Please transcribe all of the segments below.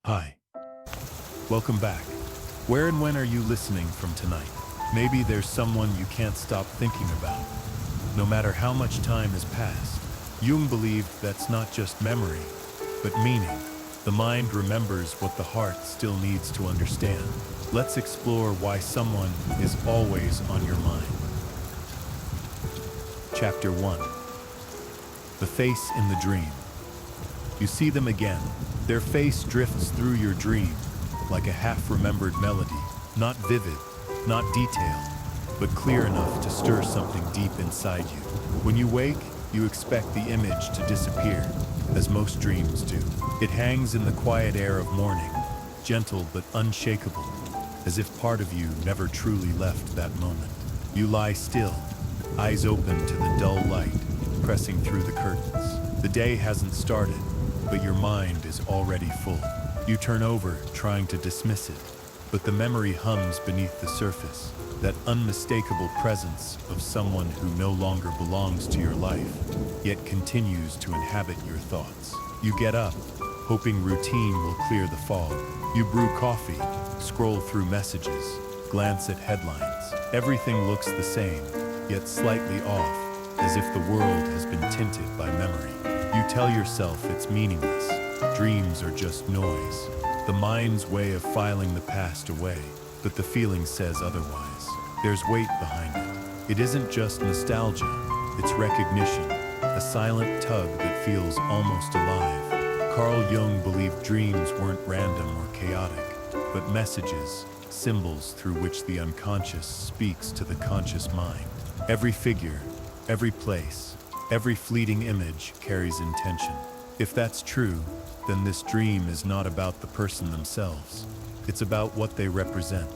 Hi. Welcome back. Where and when are you listening from tonight? Maybe there's someone you can't stop thinking about. No matter how much time has passed, Jung believed that's not just memory, but meaning. The mind remembers what the heart still needs to understand. Let's explore why someone is always on your mind. Chapter 1. The face in the dream. You see them again. Their face drifts through your dream, like a half-remembered melody, not vivid, not detailed, but clear enough to stir something deep inside you. When you wake, you expect the image to disappear, as most dreams do. It hangs in the quiet air of morning, gentle but unshakable, as if part of you never truly left that moment. You lie still, eyes open to the dull light, pressing through the curtains. The day hasn't started, but your mind is already full. You turn over, trying to dismiss it, but the memory hums beneath the surface, that unmistakable presence of someone who no longer belongs to your life, yet continues to inhabit your thoughts. You get up, hoping routine will clear the fog. You brew coffee, scroll through messages, glance at headlines. Everything looks the same, yet slightly off, as if the world has been tinted by memory. You tell yourself it's meaningless. Dreams are just noise, the mind's way of filing the past away, but the feeling says otherwise. There's weight behind it. It isn't just nostalgia, it's recognition, a silent tug that feels almost alive. Carl Jung believed dreams weren't random or chaotic, but messages, symbols through which the unconscious speaks to the conscious mind. Every figure, every place, every fleeting image carries intention. If that's true, then this dream is not about the person themselves. It's about what they represent.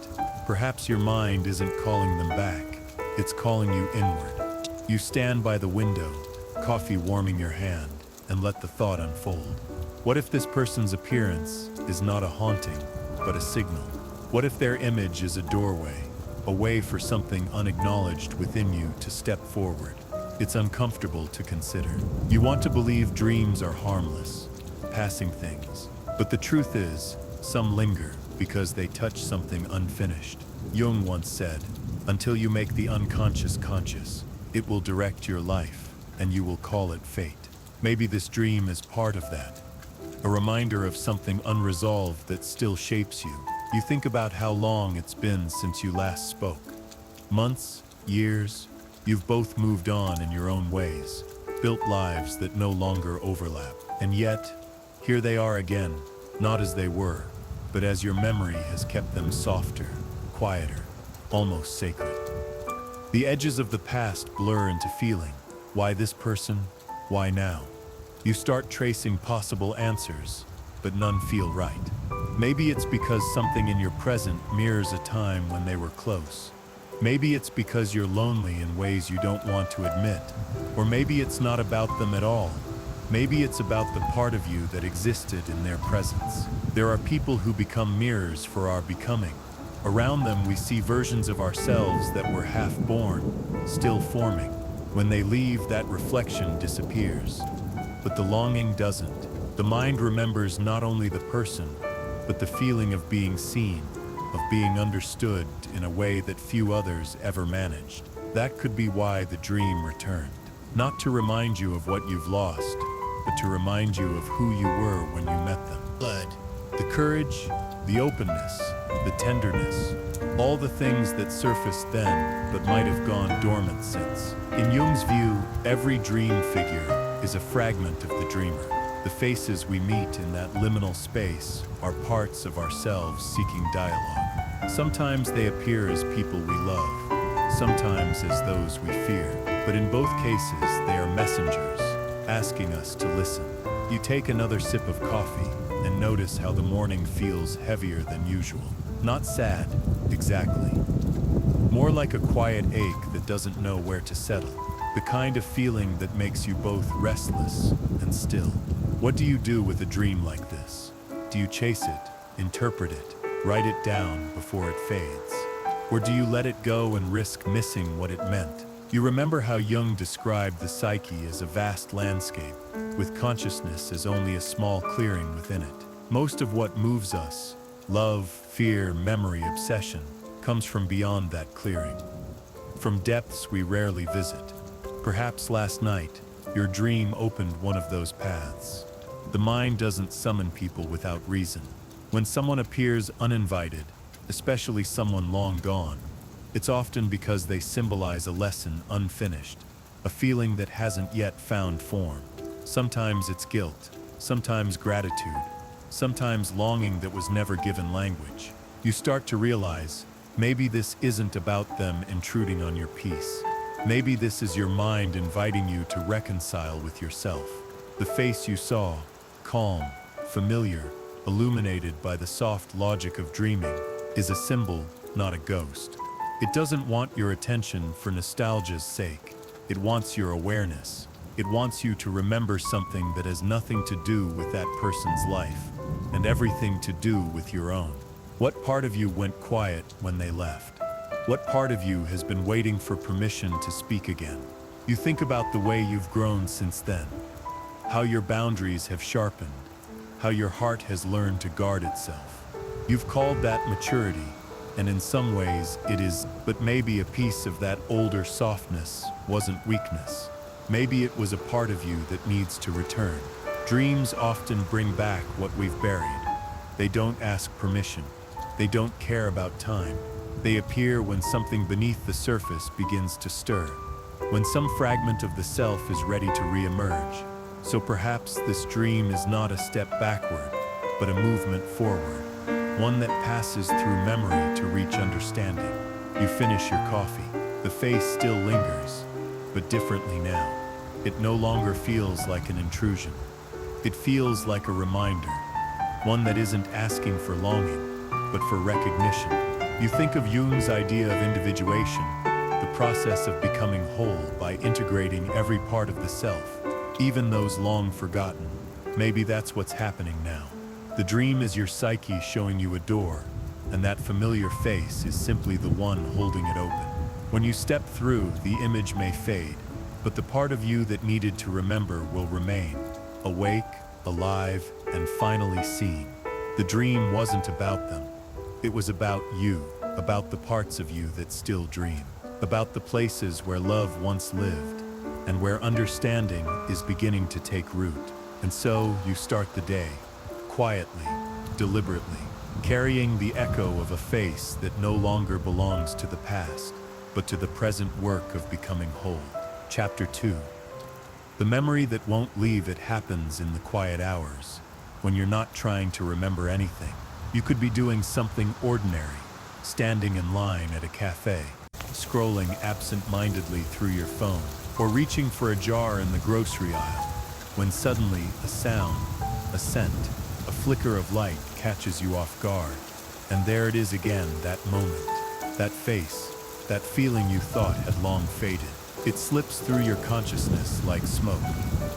Perhaps your mind isn't calling them back. It's calling you inward. You stand by the window, coffee warming your hand, and let the thought unfold. What if this person's appearance is not a haunting, but a signal? What if their image is a doorway, a way for something unacknowledged within you to step forward? It's uncomfortable to consider. You want to believe dreams are harmless, passing things. But the truth is, some linger because they touch something unfinished. Jung once said, "Until you make the unconscious conscious, it will direct your life, and you will call it fate." Maybe this dream is part of that, a reminder of something unresolved that still shapes you. You think about how long it's been since you last spoke. Months, years. You've both moved on in your own ways, built lives that no longer overlap. And yet, here they are again, not as they were, but as your memory has kept them softer, quieter, almost sacred. The edges of the past blur into feeling. Why this person? Why now? You start tracing possible answers, but none feel right. Maybe it's because something in your present mirrors a time when they were close. Maybe it's because you're lonely in ways you don't want to admit. Or maybe it's not about them at all. Maybe it's about the part of you that existed in their presence. There are people who become mirrors for our becoming. Around them we see versions of ourselves that were half born, still forming. When they leave, that reflection disappears. But the longing doesn't. The mind remembers not only the person, but the feeling of being seen, of being understood in a way that few others ever managed. That could be why the dream returned. Not to remind you of what you've lost, but to remind you of who you were when you met them. Blood. The courage, the openness, the tenderness, all the things that surfaced then but might have gone dormant since. In Jung's view, every dream figure is a fragment of the dreamer. The faces we meet in that liminal space are parts of ourselves seeking dialogue. Sometimes they appear as people we love, sometimes as those we fear. But in both cases, they are messengers, asking us to listen. You take another sip of coffee and notice how the morning feels heavier than usual. Not sad, exactly. More like a quiet ache that doesn't know where to settle. The kind of feeling that makes you both restless and still. What do you do with a dream like this? Do you chase it, interpret it, write it down before it fades? Or do you let it go and risk missing what it meant? You remember how Jung described the psyche as a vast landscape, with consciousness as only a small clearing within it. Most of what moves us, love, fear, memory, obsession, comes from beyond that clearing. From depths we rarely visit. Perhaps last night, your dream opened one of those paths. The mind doesn't summon people without reason. When someone appears uninvited, especially someone long gone, it's often because they symbolize a lesson unfinished, a feeling that hasn't yet found form. Sometimes it's guilt, sometimes gratitude, sometimes longing that was never given language. You start to realize, maybe this isn't about them intruding on your peace. Maybe this is your mind inviting you to reconcile with yourself. The face you saw, calm, familiar, illuminated by the soft logic of dreaming, is a symbol, not a ghost. It doesn't want your attention for nostalgia's sake. It wants your awareness. It wants you to remember something that has nothing to do with that person's life, and everything to do with your own. What part of you went quiet when they left? What part of you has been waiting for permission to speak again? You think about the way you've grown since then, how your boundaries have sharpened, how your heart has learned to guard itself. You've called that maturity, and in some ways it is, but maybe a piece of that older softness wasn't weakness. Maybe it was a part of you that needs to return. Dreams often bring back what we've buried. They don't ask permission. They don't care about time. They appear when something beneath the surface begins to stir, when some fragment of the self is ready to re-emerge. So perhaps this dream is not a step backward, but a movement forward, one that passes through memory to reach understanding. You finish your coffee. The face still lingers, but differently now. It no longer feels like an intrusion. It feels like a reminder, one that isn't asking for longing, but for recognition. You think of Jung's idea of individuation, the process of becoming whole by integrating every part of the self, even those long forgotten. Maybe that's what's happening now. The dream is your psyche showing you a door, and that familiar face is simply the one holding it open. When you step through, the image may fade, but the part of you that needed to remember will remain, awake, alive, and finally seen. The dream wasn't about them. It was about you, about the parts of you that still dream, about the places where love once lived, and where understanding is beginning to take root. And so you start the day, quietly, deliberately, carrying the echo of a face that no longer belongs to the past, but to the present work of becoming whole. Chapter 2. The memory that won't leave. It happens in the quiet hours, when you're not trying to remember anything. You could be doing something ordinary, standing in line at a cafe, scrolling absent-mindedly through your phone, or reaching for a jar in the grocery aisle, when suddenly a sound, a scent, a flicker of light catches you off guard. And there it is again, that moment, that face, that feeling you thought had long faded. It slips through your consciousness like smoke,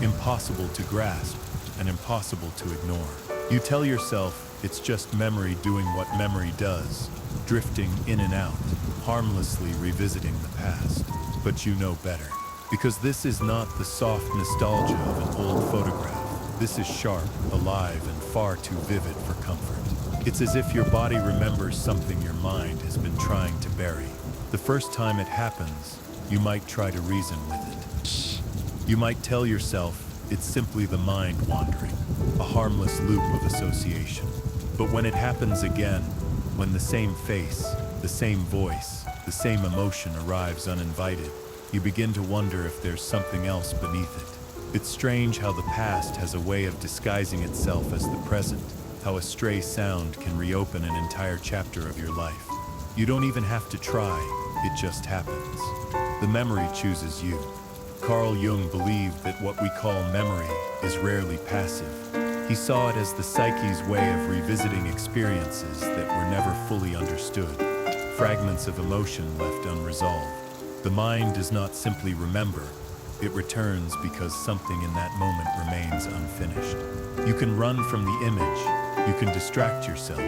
impossible to grasp and impossible to ignore. You tell yourself it's just memory doing what memory does, drifting in and out, harmlessly revisiting the past. But you know better, because this is not the soft nostalgia of an old photograph. This is sharp, alive, and far too vivid for comfort. It's as if your body remembers something your mind has been trying to bury. The first time it happens, you might try to reason with it. You might tell yourself it's simply the mind wandering, a harmless loop of association. But when it happens again, when the same face, the same voice, the same emotion arrives uninvited, you begin to wonder if there's something else beneath it. It's strange how the past has a way of disguising itself as the present, how a stray sound can reopen an entire chapter of your life. You don't even have to try, it just happens. The memory chooses you. Carl Jung believed that what we call memory is rarely passive. He saw it as the psyche's way of revisiting experiences that were never fully understood, fragments of emotion left unresolved. The mind does not simply remember, it returns because something in that moment remains unfinished. You can run from the image, you can distract yourself,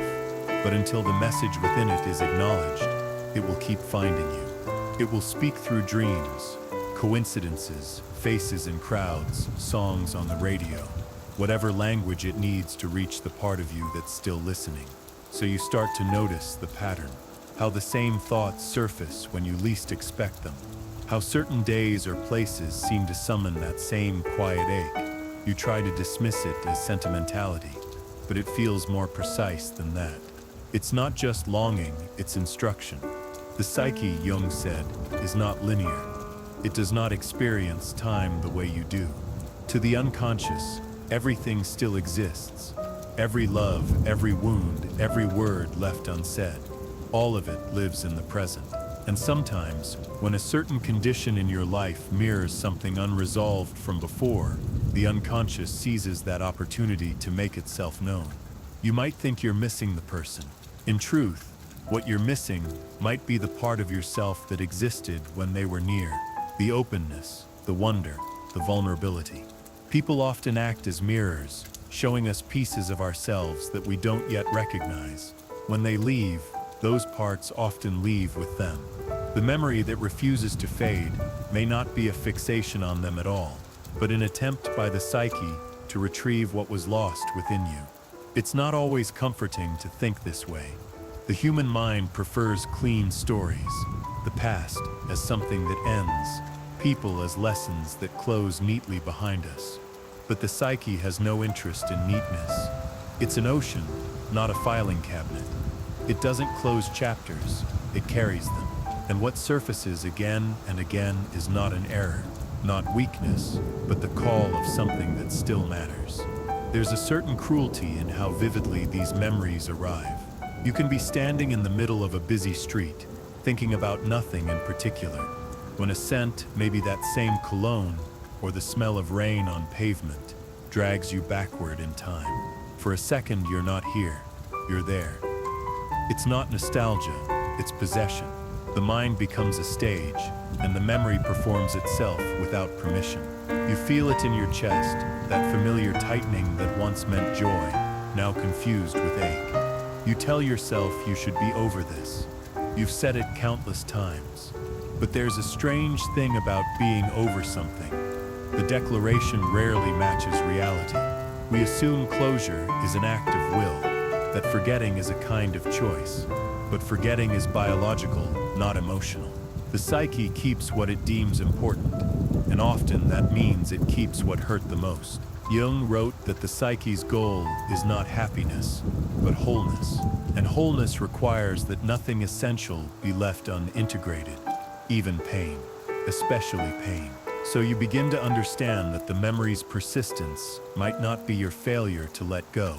but until the message within it is acknowledged, it will keep finding you. It will speak through dreams, coincidences, faces in crowds, songs on the radio. whatever language it needs to reach the part of you that's still listening. So you start to notice the pattern, how the same thoughts surface when you least expect them, how certain days or places seem to summon that same quiet ache. You try to dismiss it as sentimentality, but it feels more precise than that. It's not just longing, it's instruction. The psyche, Jung said, is not linear. It does not experience time the way you do. To the unconscious, everything still exists. Every love, every wound, every word left unsaid. All of it lives in the present. And sometimes, when a certain condition in your life mirrors something unresolved from before, the unconscious seizes that opportunity to make itself known. You might think you're missing the person. In truth, what you're missing might be the part of yourself that existed when they were near. The openness, the wonder, the vulnerability. People often act as mirrors, showing us pieces of ourselves that we don't yet recognize. When they leave, those parts often leave with them. The memory that refuses to fade may not be a fixation on them at all, but an attempt by the psyche to retrieve what was lost within you. It's not always comforting to think this way. The human mind prefers clean stories, the past as something that ends, people as lessons that close neatly behind us. But the psyche has no interest in neatness. It's an ocean, not a filing cabinet. It doesn't close chapters, it carries them. And what surfaces again and again is not an error, not weakness, but the call of something that still matters. There's a certain cruelty in how vividly these memories arrive. You can be standing in the middle of a busy street, thinking about nothing in particular, when a scent, maybe that same cologne, or the smell of rain on pavement, drags you backward in time. For a second, you're not here, you're there. It's not nostalgia, it's possession. The mind becomes a stage, and the memory performs itself without permission. You feel it in your chest, that familiar tightening that once meant joy, now confused with ache. You tell yourself you should be over this. You've said it countless times. But there's a strange thing about being over something. The declaration rarely matches reality. We assume closure is an act of will, that forgetting is a kind of choice. But forgetting is biological, not emotional. The psyche keeps what it deems important, and often that means it keeps what hurt the most. Jung wrote that the psyche's goal is not happiness, but wholeness. And wholeness requires that nothing essential be left unintegrated, even pain, especially pain. So you begin to understand that the memory's persistence might not be your failure to let go,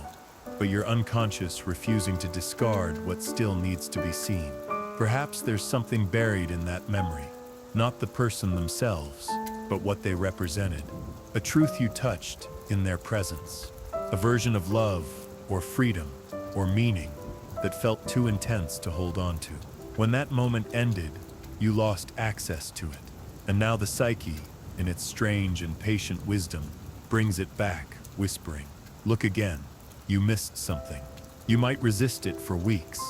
but your unconscious refusing to discard what still needs to be seen. Perhaps there's something buried in that memory, not the person themselves, but what they represented. A truth you touched in their presence. A version of love, or freedom, or meaning that felt too intense to hold on to. When that moment ended, you lost access to it. And now the psyche, in its strange and patient wisdom, brings it back, whispering, "Look again. You missed something." You might resist it for weeks.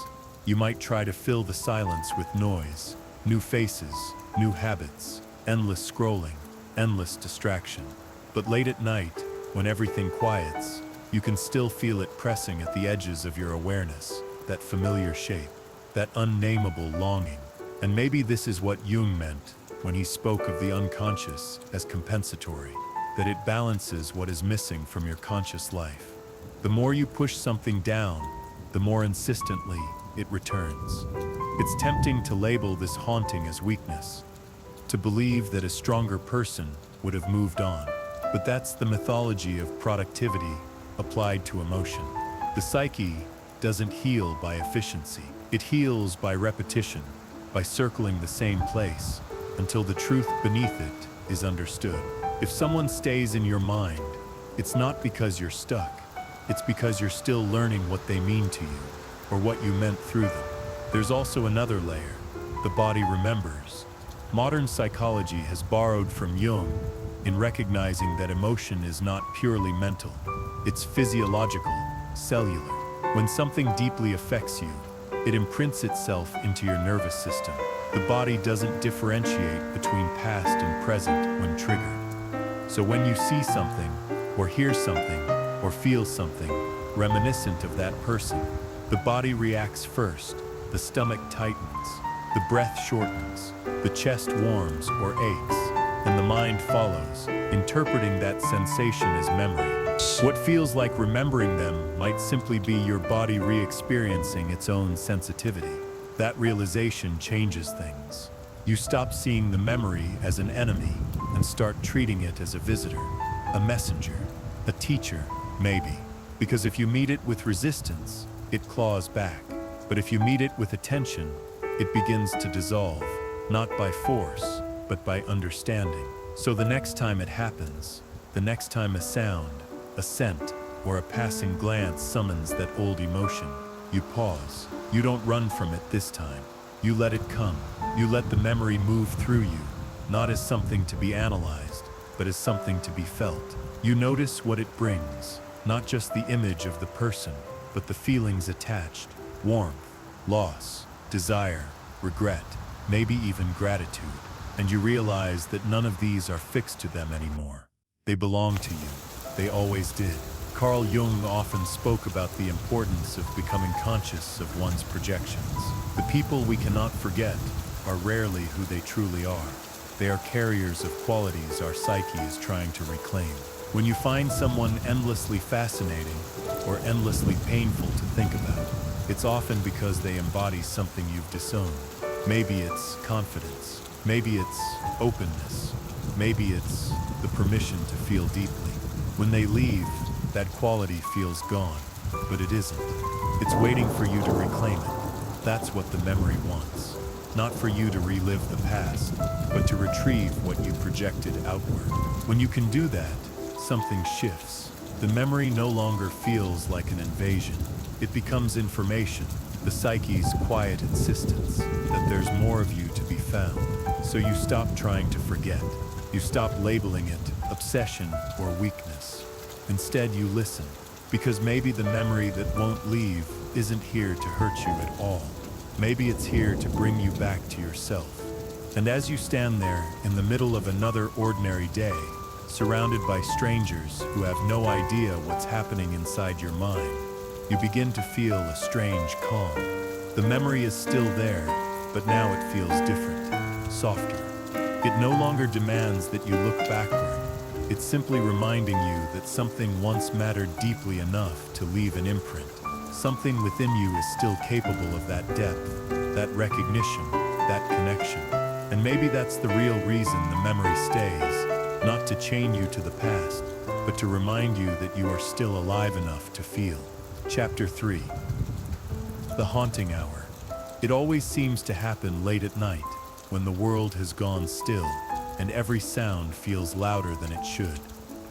You might try to fill the silence with noise, new faces, new habits, endless scrolling, endless distraction. But late at night, when everything quiets, you can still feel it pressing at the edges of your awareness, that familiar shape, that unnameable longing. And maybe this is what Jung meant when he spoke of the unconscious as compensatory, that it balances what is missing from your conscious life. The more you push something down, the more insistently it returns. It's tempting to label this haunting as weakness, to believe that a stronger person would have moved on. But that's the mythology of productivity applied to emotion. The psyche doesn't heal by efficiency. It heals by repetition, by circling the same place, until the truth beneath it is understood. If someone stays in your mind, it's not because you're stuck. It's because you're still learning what they mean to you, or what you meant through them. There's also another layer. The body remembers. Modern psychology has borrowed from Jung in recognizing that emotion is not purely mental. It's physiological, cellular. When something deeply affects you, it imprints itself into your nervous system. The body doesn't differentiate between past and present when triggered. So when you see something or hear something or feel something reminiscent of that person. The body reacts first, the stomach tightens, the breath shortens, the chest warms or aches, and the mind follows, interpreting that sensation as memory. What feels like remembering them might simply be your body re-experiencing its own sensitivity. That realization changes things. You stop seeing the memory as an enemy and start treating it as a visitor, a messenger, a teacher, maybe. Because if you meet it with resistance, it claws back. But if you meet it with attention, it begins to dissolve, not by force, but by understanding. So the next time it happens, the next time a sound, a scent, or a passing glance summons that old emotion, you pause. You don't run from it this time. You let it come. You let the memory move through you, not as something to be analyzed, but as something to be felt. You notice what it brings, not just the image of the person, but the feelings attached: warmth, loss, desire, regret, maybe even gratitude. And you realize that none of these are fixed to them anymore. They belong to you. They always did. Carl Jung often spoke about the importance of becoming conscious of one's projections. The people we cannot forget are rarely who they truly are. They are carriers of qualities our psyche is trying to reclaim. When you find someone endlessly fascinating or endlessly painful to think about, it's often because they embody something you've disowned. Maybe it's confidence. Maybe it's openness. Maybe it's the permission to feel deeply. When they leave, that quality feels gone, but it isn't. It's waiting for you to reclaim it. That's what the memory wants. Not for you to relive the past, but to retrieve what you projected outward. When you can do that, something shifts. The memory no longer feels like an invasion. It becomes information, the psyche's quiet insistence that there's more of you to be found. So you stop trying to forget. You stop labeling it obsession or weakness. Instead, you listen, because maybe the memory that won't leave isn't here to hurt you at all. Maybe it's here to bring you back to yourself. And as you stand there in the middle of another ordinary day, surrounded by strangers who have no idea what's happening inside your mind, you begin to feel a strange calm. The memory is still there, but now it feels different, softer. It no longer demands that you look backward. It's simply reminding you that something once mattered deeply enough to leave an imprint. Something within you is still capable of that depth, that recognition, that connection. And maybe that's the real reason the memory stays, not to chain you to the past, but to remind you that you are still alive enough to feel. Chapter 3. The haunting hour. It always seems to happen late at night, when the world has gone still, and every sound feels louder than it should.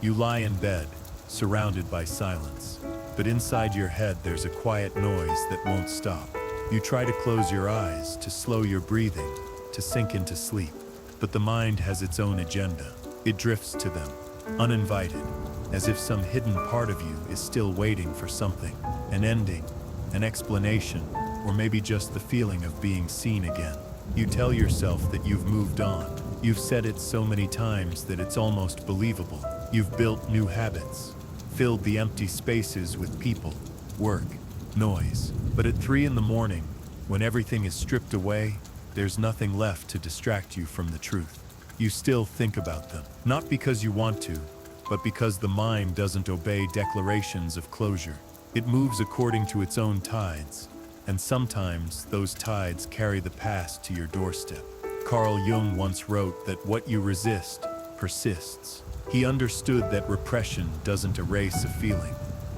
You lie in bed, surrounded by silence, but inside your head there's a quiet noise that won't stop. You try to close your eyes, to slow your breathing, to sink into sleep, but the mind has its own agenda. It drifts to them, uninvited, as if some hidden part of you is still waiting for something, an ending, an explanation, or maybe just the feeling of being seen again. You tell yourself that you've moved on. You've said it so many times that it's almost believable. You've built new habits, filled the empty spaces with people, work, noise. But at 3 in the morning, when everything is stripped away, there's nothing left to distract you from the truth. You still think about them, not because you want to, but because the mind doesn't obey declarations of closure. It moves according to its own tides, and sometimes those tides carry the past to your doorstep. Carl Jung once wrote that what you resist persists. He understood that repression doesn't erase a feeling,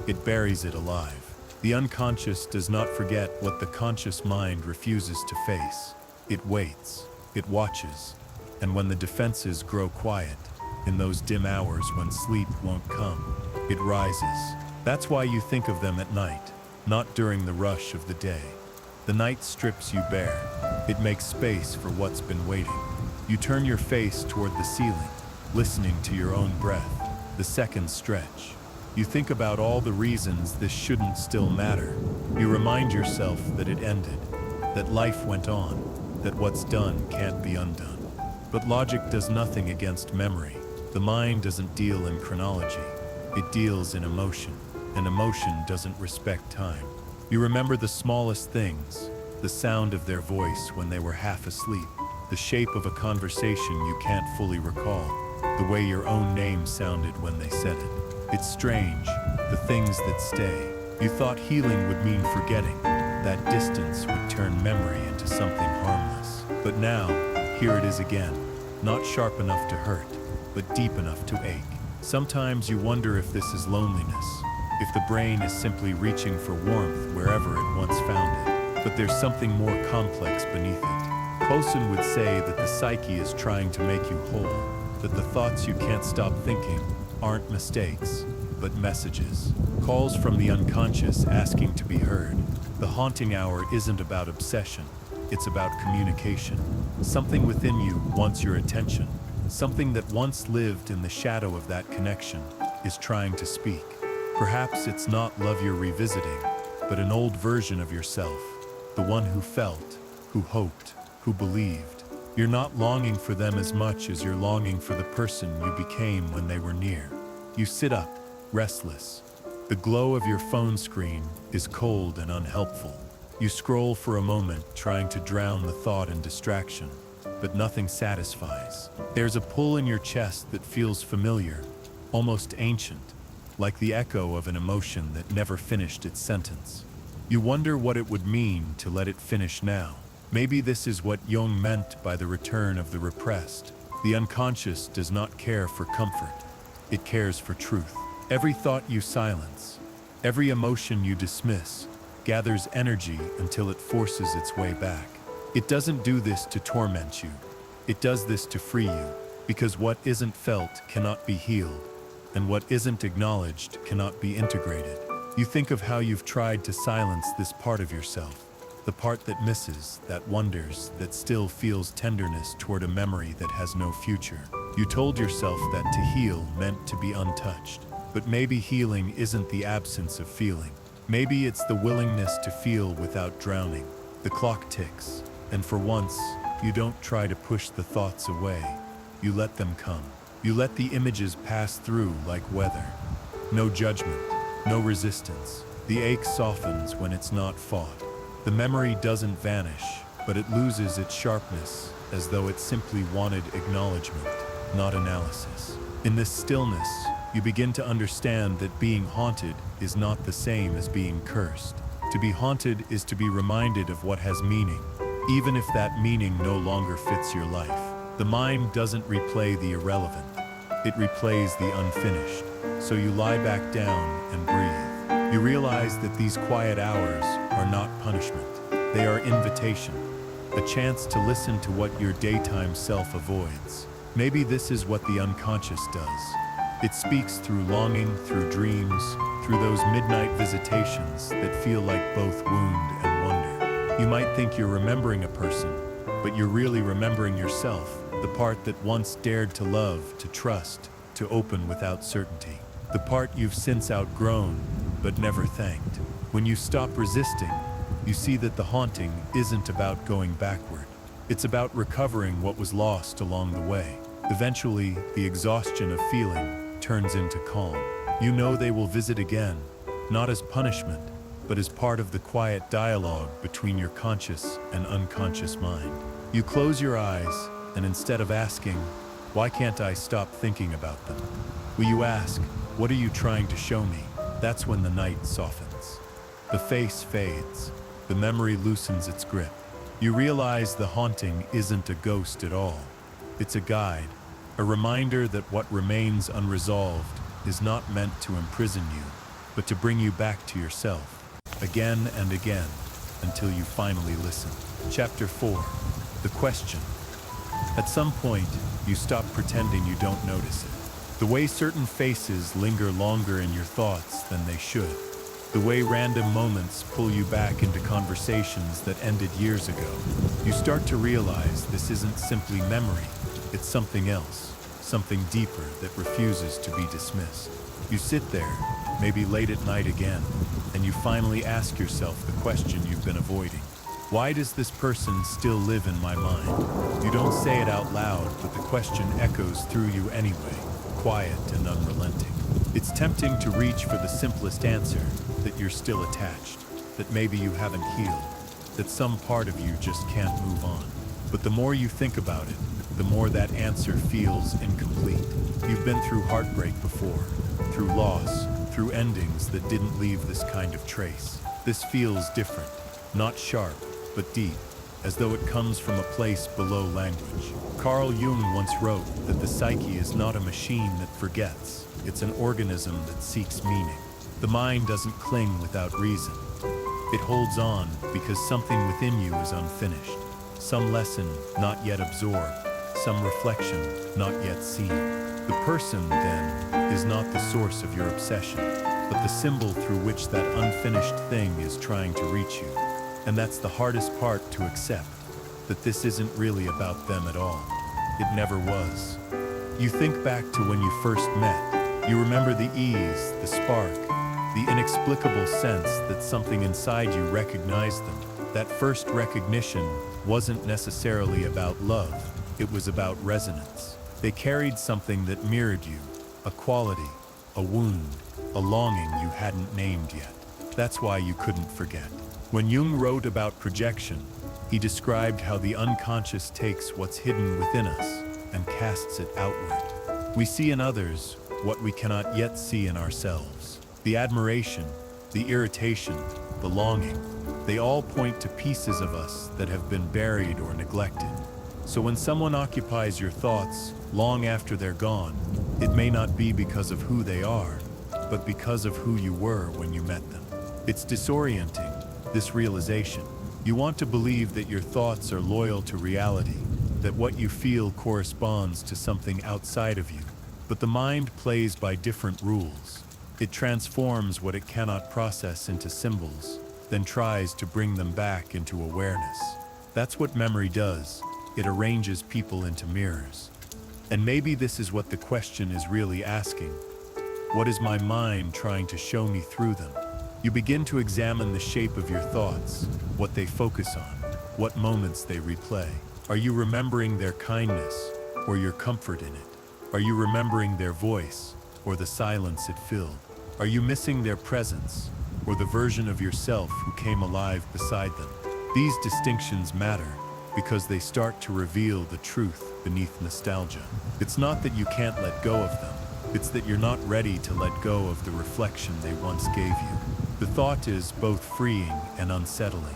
it buries it alive. The unconscious does not forget what the conscious mind refuses to face. It waits, it watches, and when the defenses grow quiet, in those dim hours when sleep won't come, it rises. That's why you think of them at night, not during the rush of the day. The night strips you bare. It makes space for what's been waiting. You turn your face toward the ceiling, listening to your own breath, the seconds stretch. You think about all the reasons this shouldn't still matter. You remind yourself that it ended, that life went on, that what's done can't be undone. But logic does nothing against memory. The mind doesn't deal in chronology. It deals in emotion. and emotion doesn't respect time. You remember the smallest things, the sound of their voice when they were half asleep, the shape of a conversation you can't fully recall, the way your own name sounded when they said it. It's strange, the things that stay. You thought healing would mean forgetting, that distance would turn memory into something harmless. But now, here it is again, not sharp enough to hurt, but deep enough to ache. Sometimes you wonder if this is loneliness, if the brain is simply reaching for warmth wherever it once found it. But there's something more complex beneath it. Colson would say that the psyche is trying to make you whole, that the thoughts you can't stop thinking aren't mistakes, but messages. Calls from the unconscious asking to be heard. The haunting hour isn't about obsession, it's about communication. Something within you wants your attention. Something that once lived in the shadow of that connection is trying to speak. Perhaps it's not love you're revisiting, but an old version of yourself. The one who felt, who hoped, who believed. You're not longing for them as much as you're longing for the person you became when they were near. You sit up, restless. The glow of your phone screen is cold and unhelpful. You scroll for a moment, trying to drown the thought and distraction, but nothing satisfies. There's a pull in your chest that feels familiar, almost ancient, like the echo of an emotion that never finished its sentence. You wonder what it would mean to let it finish now. Maybe this is what Jung meant by the return of the repressed. The unconscious does not care for comfort. It cares for truth. Every thought you silence, every emotion you dismiss, gathers energy until it forces its way back. It doesn't do this to torment you. It does this to free you, because what isn't felt cannot be healed, and what isn't acknowledged cannot be integrated. You think of how you've tried to silence this part of yourself, the part that misses, that wonders, that still feels tenderness toward a memory that has no future. You told yourself that to heal meant to be untouched. But maybe healing isn't the absence of feeling. Maybe it's the willingness to feel without drowning. The clock ticks, and for once, you don't try to push the thoughts away. You let them come. You let the images pass through like weather. No judgment, no resistance. The ache softens when it's not fought. The memory doesn't vanish, but it loses its sharpness, as though it simply wanted acknowledgement, not analysis. In this stillness, you begin to understand that being haunted is not the same as being cursed. To be haunted is to be reminded of what has meaning, even if that meaning no longer fits your life. The mind doesn't replay the irrelevant, it replays the unfinished. So you lie back down and breathe. You realize that these quiet hours are not punishment. They are invitation, a chance to listen to what your daytime self avoids. Maybe this is what the unconscious does. It speaks through longing, through dreams, through those midnight visitations that feel like both wound and wonder. You might think you're remembering a person, but you're really remembering yourself, the part that once dared to love, to trust, to open without certainty. The part you've since outgrown, but never thanked. When you stop resisting, you see that the haunting isn't about going backward. It's about recovering what was lost along the way. Eventually, the exhaustion of feeling turns into calm. You know they will visit again, not as punishment, but as part of the quiet dialogue between your conscious and unconscious mind. You close your eyes, and instead of asking, "Why can't I stop thinking about them?" will you ask, "What are you trying to show me?" That's when the night softens. The face fades. The memory loosens its grip. You realize the haunting isn't a ghost at all. It's a guide, a reminder that what remains unresolved is not meant to imprison you, but to bring you back to yourself, again and again, until you finally listen. Chapter 4. The question. At some point, you stop pretending you don't notice it. The way certain faces linger longer in your thoughts than they should. The way random moments pull you back into conversations that ended years ago. You start to realize this isn't simply memory, it's something else, something deeper that refuses to be dismissed. You sit there, maybe late at night again, and you finally ask yourself the question you've been avoiding. Why does this person still live in my mind? You don't say it out loud, but the question echoes through you anyway, quiet and unrelenting. It's tempting to reach for the simplest answer, that you're still attached, that maybe you haven't healed, that some part of you just can't move on. But the more you think about it, the more that answer feels incomplete. You've been through heartbreak before, through loss, through endings that didn't leave this kind of trace. This feels different, not sharp, but deep, as though it comes from a place below language. Carl Jung once wrote that the psyche is not a machine that forgets, it's an organism that seeks meaning. The mind doesn't cling without reason. It holds on because something within you is unfinished. Some lesson not yet absorbed, some reflection not yet seen. The person, then, is not the source of your obsession, but the symbol through which that unfinished thing is trying to reach you. And that's the hardest part to accept, that this isn't really about them at all. It never was. You think back to when you first met. You remember the ease, the spark, the inexplicable sense that something inside you recognized them. That first recognition wasn't necessarily about love, it was about resonance. They carried something that mirrored you, a quality, a wound, a longing you hadn't named yet. That's why you couldn't forget. When Jung wrote about projection, he described how the unconscious takes what's hidden within us and casts it outward. We see in others what we cannot yet see in ourselves. The admiration, the irritation, the longing, they all point to pieces of us that have been buried or neglected. So when someone occupies your thoughts long after they're gone, it may not be because of who they are, but because of who you were when you met them. It's disorienting, this realization. You want to believe that your thoughts are loyal to reality, that what you feel corresponds to something outside of you. But the mind plays by different rules. It transforms what it cannot process into symbols, then tries to bring them back into awareness. That's what memory does. It arranges people into mirrors. And maybe this is what the question is really asking. What is my mind trying to show me through them? You begin to examine the shape of your thoughts, what they focus on, what moments they replay. Are you remembering their kindness or your comfort in it? Are you remembering their voice or the silence it filled? Are you missing their presence or the version of yourself who came alive beside them? These distinctions matter because they start to reveal the truth beneath nostalgia. It's not that you can't let go of them, it's that you're not ready to let go of the reflection they once gave you. The thought is both freeing and unsettling.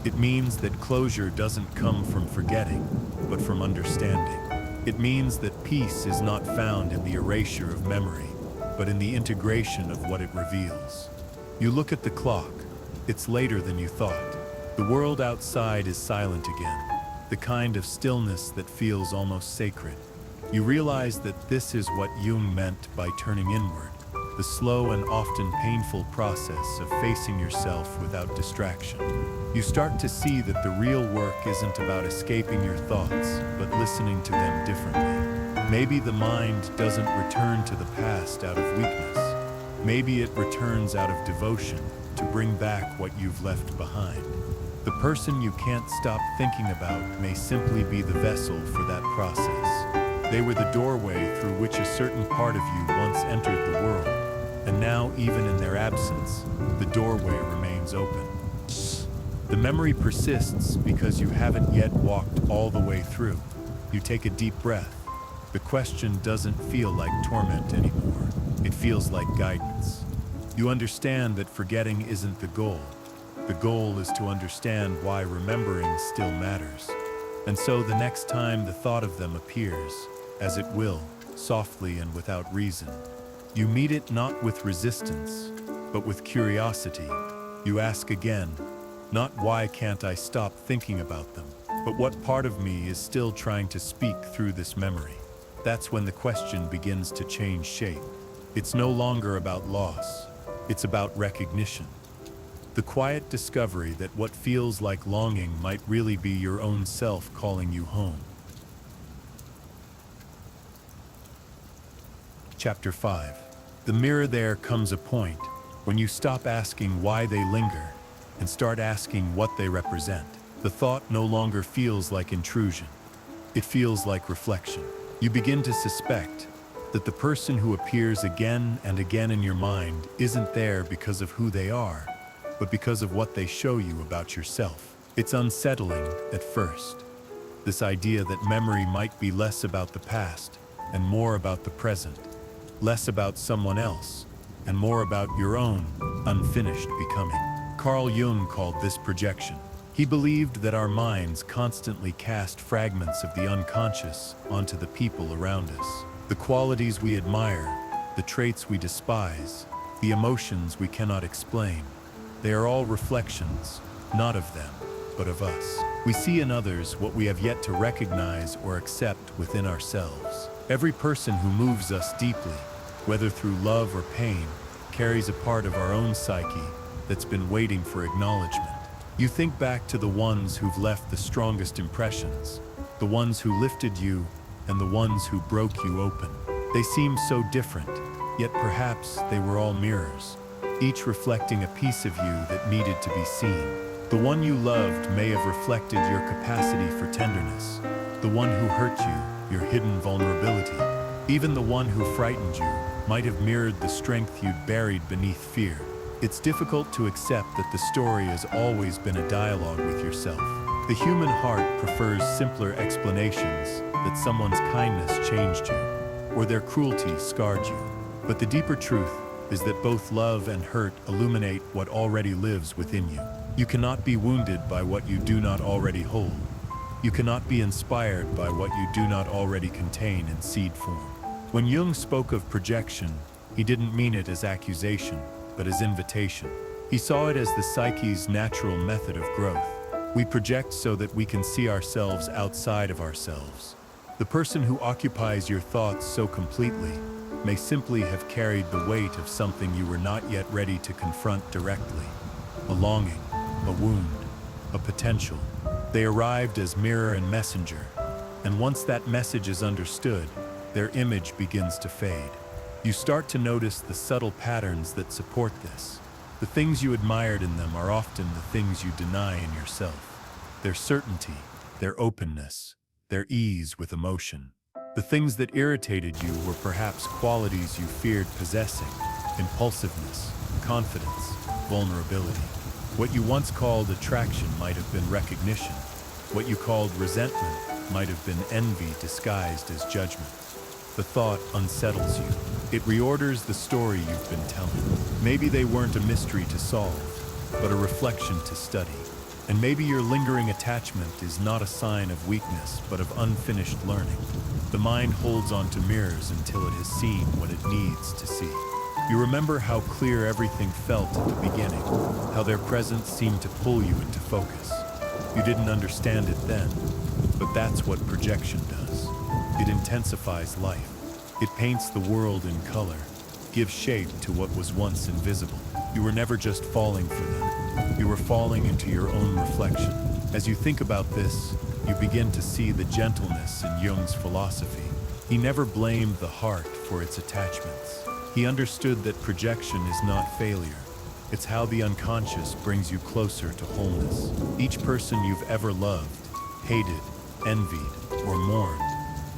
It means that closure doesn't come from forgetting, but from understanding. It means that peace is not found in the erasure of memory, but in the integration of what it reveals. You look at the clock. It's later than you thought. The world outside is silent again, the kind of stillness that feels almost sacred. You realize that this is what Jung meant by turning inward, the slow and often painful process of facing yourself without distraction. You start to see that the real work isn't about escaping your thoughts, but listening to them differently. Maybe the mind doesn't return to the past out of weakness. Maybe it returns out of devotion to bring back what you've left behind. The person you can't stop thinking about may simply be the vessel for that process. They were the doorway through which a certain part of you once entered the world, and now, even in their absence, the doorway remains open. The memory persists because you haven't yet walked all the way through. You take a deep breath. The question doesn't feel like torment anymore. It feels like guidance. You understand that forgetting isn't the goal. The goal is to understand why remembering still matters. And so the next time the thought of them appears, as it will, softly and without reason, you meet it not with resistance, but with curiosity. You ask again, not why can't I stop thinking about them, but what part of me is still trying to speak through this memory. That's when the question begins to change shape. It's no longer about loss, it's about recognition. The quiet discovery that what feels like longing might really be your own self calling you home. Chapter 5. The mirror. There comes a point when you stop asking why they linger and start asking what they represent. The thought no longer feels like intrusion. It feels like reflection. You begin to suspect, that the person who appears again and again in your mind isn't there because of who they are, but because of what they show you about yourself. It's unsettling at first. This idea that memory might be less about the past and more about the present, less about someone else and more about your own unfinished becoming. Carl Jung called this projection. He believed that our minds constantly cast fragments of the unconscious onto the people around us. The qualities we admire, the traits we despise, the emotions we cannot explain, they are all reflections, not of them, but of us. We see in others what we have yet to recognize or accept within ourselves. Every person who moves us deeply, whether through love or pain, carries a part of our own psyche that's been waiting for acknowledgement. You think back to the ones who've left the strongest impressions, the ones who lifted you and the ones who broke you open. They seem so different, yet perhaps they were all mirrors, each reflecting a piece of you that needed to be seen. The one you loved may have reflected your capacity for tenderness, the one who hurt you, your hidden vulnerability. Even the one who frightened you might have mirrored the strength you'd buried beneath fear. It's difficult to accept that the story has always been a dialogue with yourself. The human heart prefers simpler explanations, that someone's kindness changed you, or their cruelty scarred you. But the deeper truth is that both love and hurt illuminate what already lives within you. You cannot be wounded by what you do not already hold. You cannot be inspired by what you do not already contain in seed form. When Jung spoke of projection, he didn't mean it as accusation, but as invitation. He saw it as the psyche's natural method of growth. We project so that we can see ourselves outside of ourselves. The person who occupies your thoughts so completely may simply have carried the weight of something you were not yet ready to confront directly. A longing, a wound, a potential. They arrived as mirror and messenger, and once that message is understood, their image begins to fade. You start to notice the subtle patterns that support this. The things you admired in them are often the things you deny in yourself. Their certainty, their openness, their ease with emotion. The things that irritated you were perhaps qualities you feared possessing: impulsiveness, confidence, vulnerability. What you once called attraction might have been recognition. What you called resentment might have been envy disguised as judgment. The thought unsettles you. It reorders the story you've been telling. Maybe they weren't a mystery to solve, but a reflection to study. And maybe your lingering attachment is not a sign of weakness, but of unfinished learning. The mind holds onto mirrors until it has seen what it needs to see. You remember how clear everything felt at the beginning, how their presence seemed to pull you into focus. You didn't understand it then, but that's what projection does. It intensifies life. It paints the world in color, gives shape to what was once invisible. You were never just falling for them. You were falling into your own reflection. As you think about this, you begin to see the gentleness in Jung's philosophy. He never blamed the heart for its attachments. He understood that projection is not failure. It's how the unconscious brings you closer to wholeness. Each person you've ever loved, hated, envied, or mourned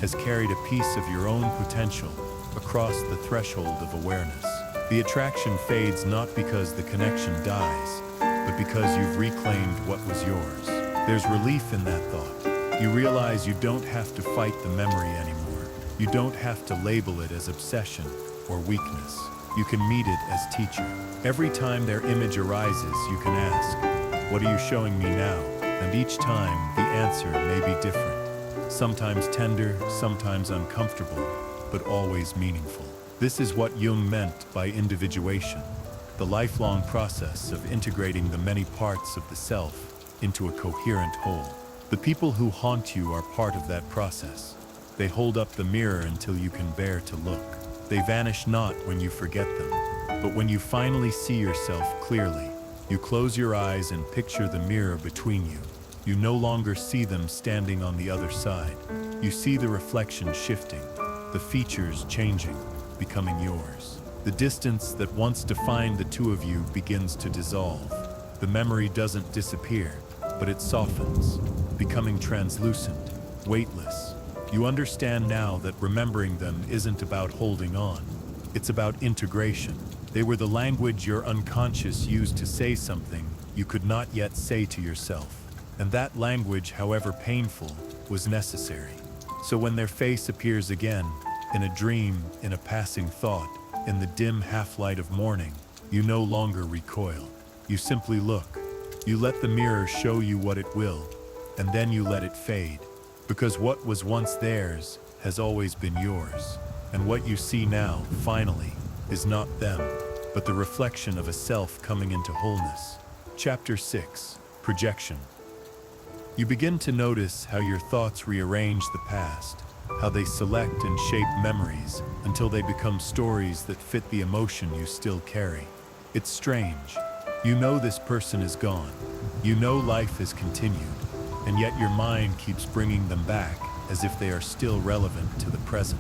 has carried a piece of your own potential across the threshold of awareness. The attraction fades not because the connection dies, but because you've reclaimed what was yours. There's relief in that thought. You realize you don't have to fight the memory anymore. You don't have to label it as obsession or weakness. You can meet it as teacher. Every time their image arises, you can ask, "What are you showing me now?" And each time, the answer may be different. Sometimes tender, sometimes uncomfortable, but always meaningful. This is what Jung meant by individuation, the lifelong process of integrating the many parts of the self into a coherent whole. The people who haunt you are part of that process. They hold up the mirror until you can bear to look. They vanish not when you forget them, but when you finally see yourself clearly, you close your eyes and picture the mirror between you. You no longer see them standing on the other side. You see the reflection shifting, the features changing, becoming yours. The distance that once defined the two of you begins to dissolve. The memory doesn't disappear, but it softens, becoming translucent, weightless, You understand now that remembering them isn't about holding on. It's about integration. They were the language your unconscious used to say something you could not yet say to yourself. And that language, however painful, was necessary. So when their face appears again, in a dream, in a passing thought, in the dim half-light of morning, you no longer recoil. You simply look. You let the mirror show you what it will, and then you let it fade. Because what was once theirs has always been yours. And what you see now, finally, is not them, but the reflection of a self coming into wholeness. Chapter 6. Projection. You begin to notice how your thoughts rearrange the past, how they select and shape memories until they become stories that fit the emotion you still carry. It's strange. You know this person is gone. You know life has continued, and yet your mind keeps bringing them back as if they are still relevant to the present.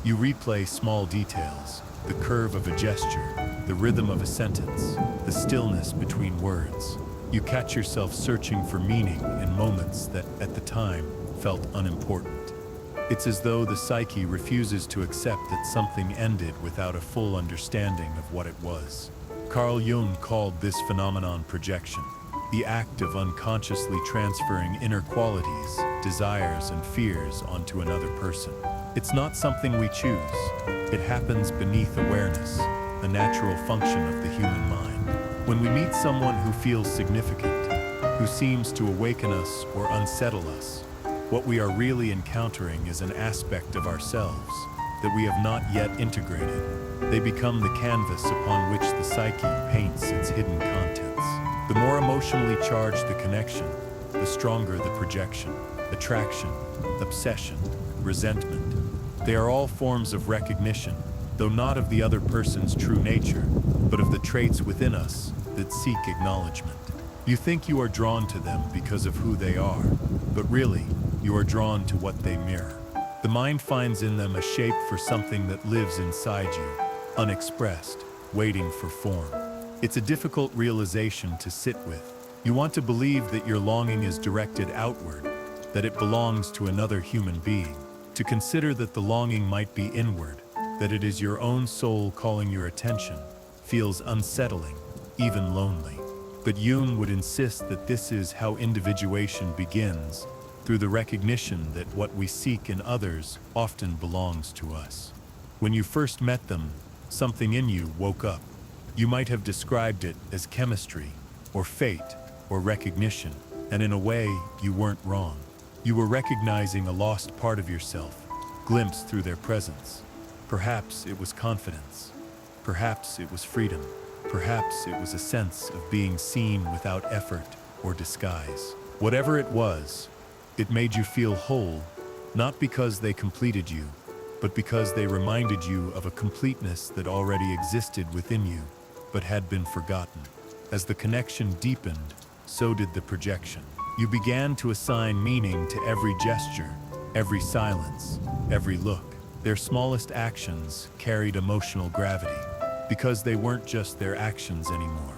You replay small details, the curve of a gesture, the rhythm of a sentence, the stillness between words. You catch yourself searching for meaning in moments that, at the time, felt unimportant. It's as though the psyche refuses to accept that something ended without a full understanding of what it was. Carl Jung called this phenomenon projection, the act of unconsciously transferring inner qualities, desires, and fears onto another person. It's not something we choose. It happens beneath awareness, a natural function of the human mind. When we meet someone who feels significant, who seems to awaken us or unsettle us, what we are really encountering is an aspect of ourselves that we have not yet integrated. They become the canvas upon which the psyche paints its hidden contents. The more emotionally charged the connection, the stronger the projection, attraction, obsession, resentment. They are all forms of recognition, though not of the other person's true nature, but of the traits within us that seek acknowledgement. You think you are drawn to them because of who they are, but really, you are drawn to what they mirror. The mind finds in them a shape for something that lives inside you, unexpressed, waiting for form. It's a difficult realization to sit with. You want to believe that your longing is directed outward, that it belongs to another human being. To consider that the longing might be inward, that it is your own soul calling your attention, feels unsettling, even lonely. But Jung would insist that this is how individuation begins, through the recognition that what we seek in others often belongs to us. When you first met them, something in you woke up. You might have described it as chemistry, or fate, or recognition, and in a way, you weren't wrong. You were recognizing a lost part of yourself, glimpsed through their presence. Perhaps it was confidence. Perhaps it was freedom. Perhaps it was a sense of being seen without effort or disguise. Whatever it was, it made you feel whole, not because they completed you, but because they reminded you of a completeness that already existed within you, but had been forgotten. As the connection deepened, so did the projection. You began to assign meaning to every gesture, every silence, every look. Their smallest actions carried emotional gravity, because they weren't just their actions anymore.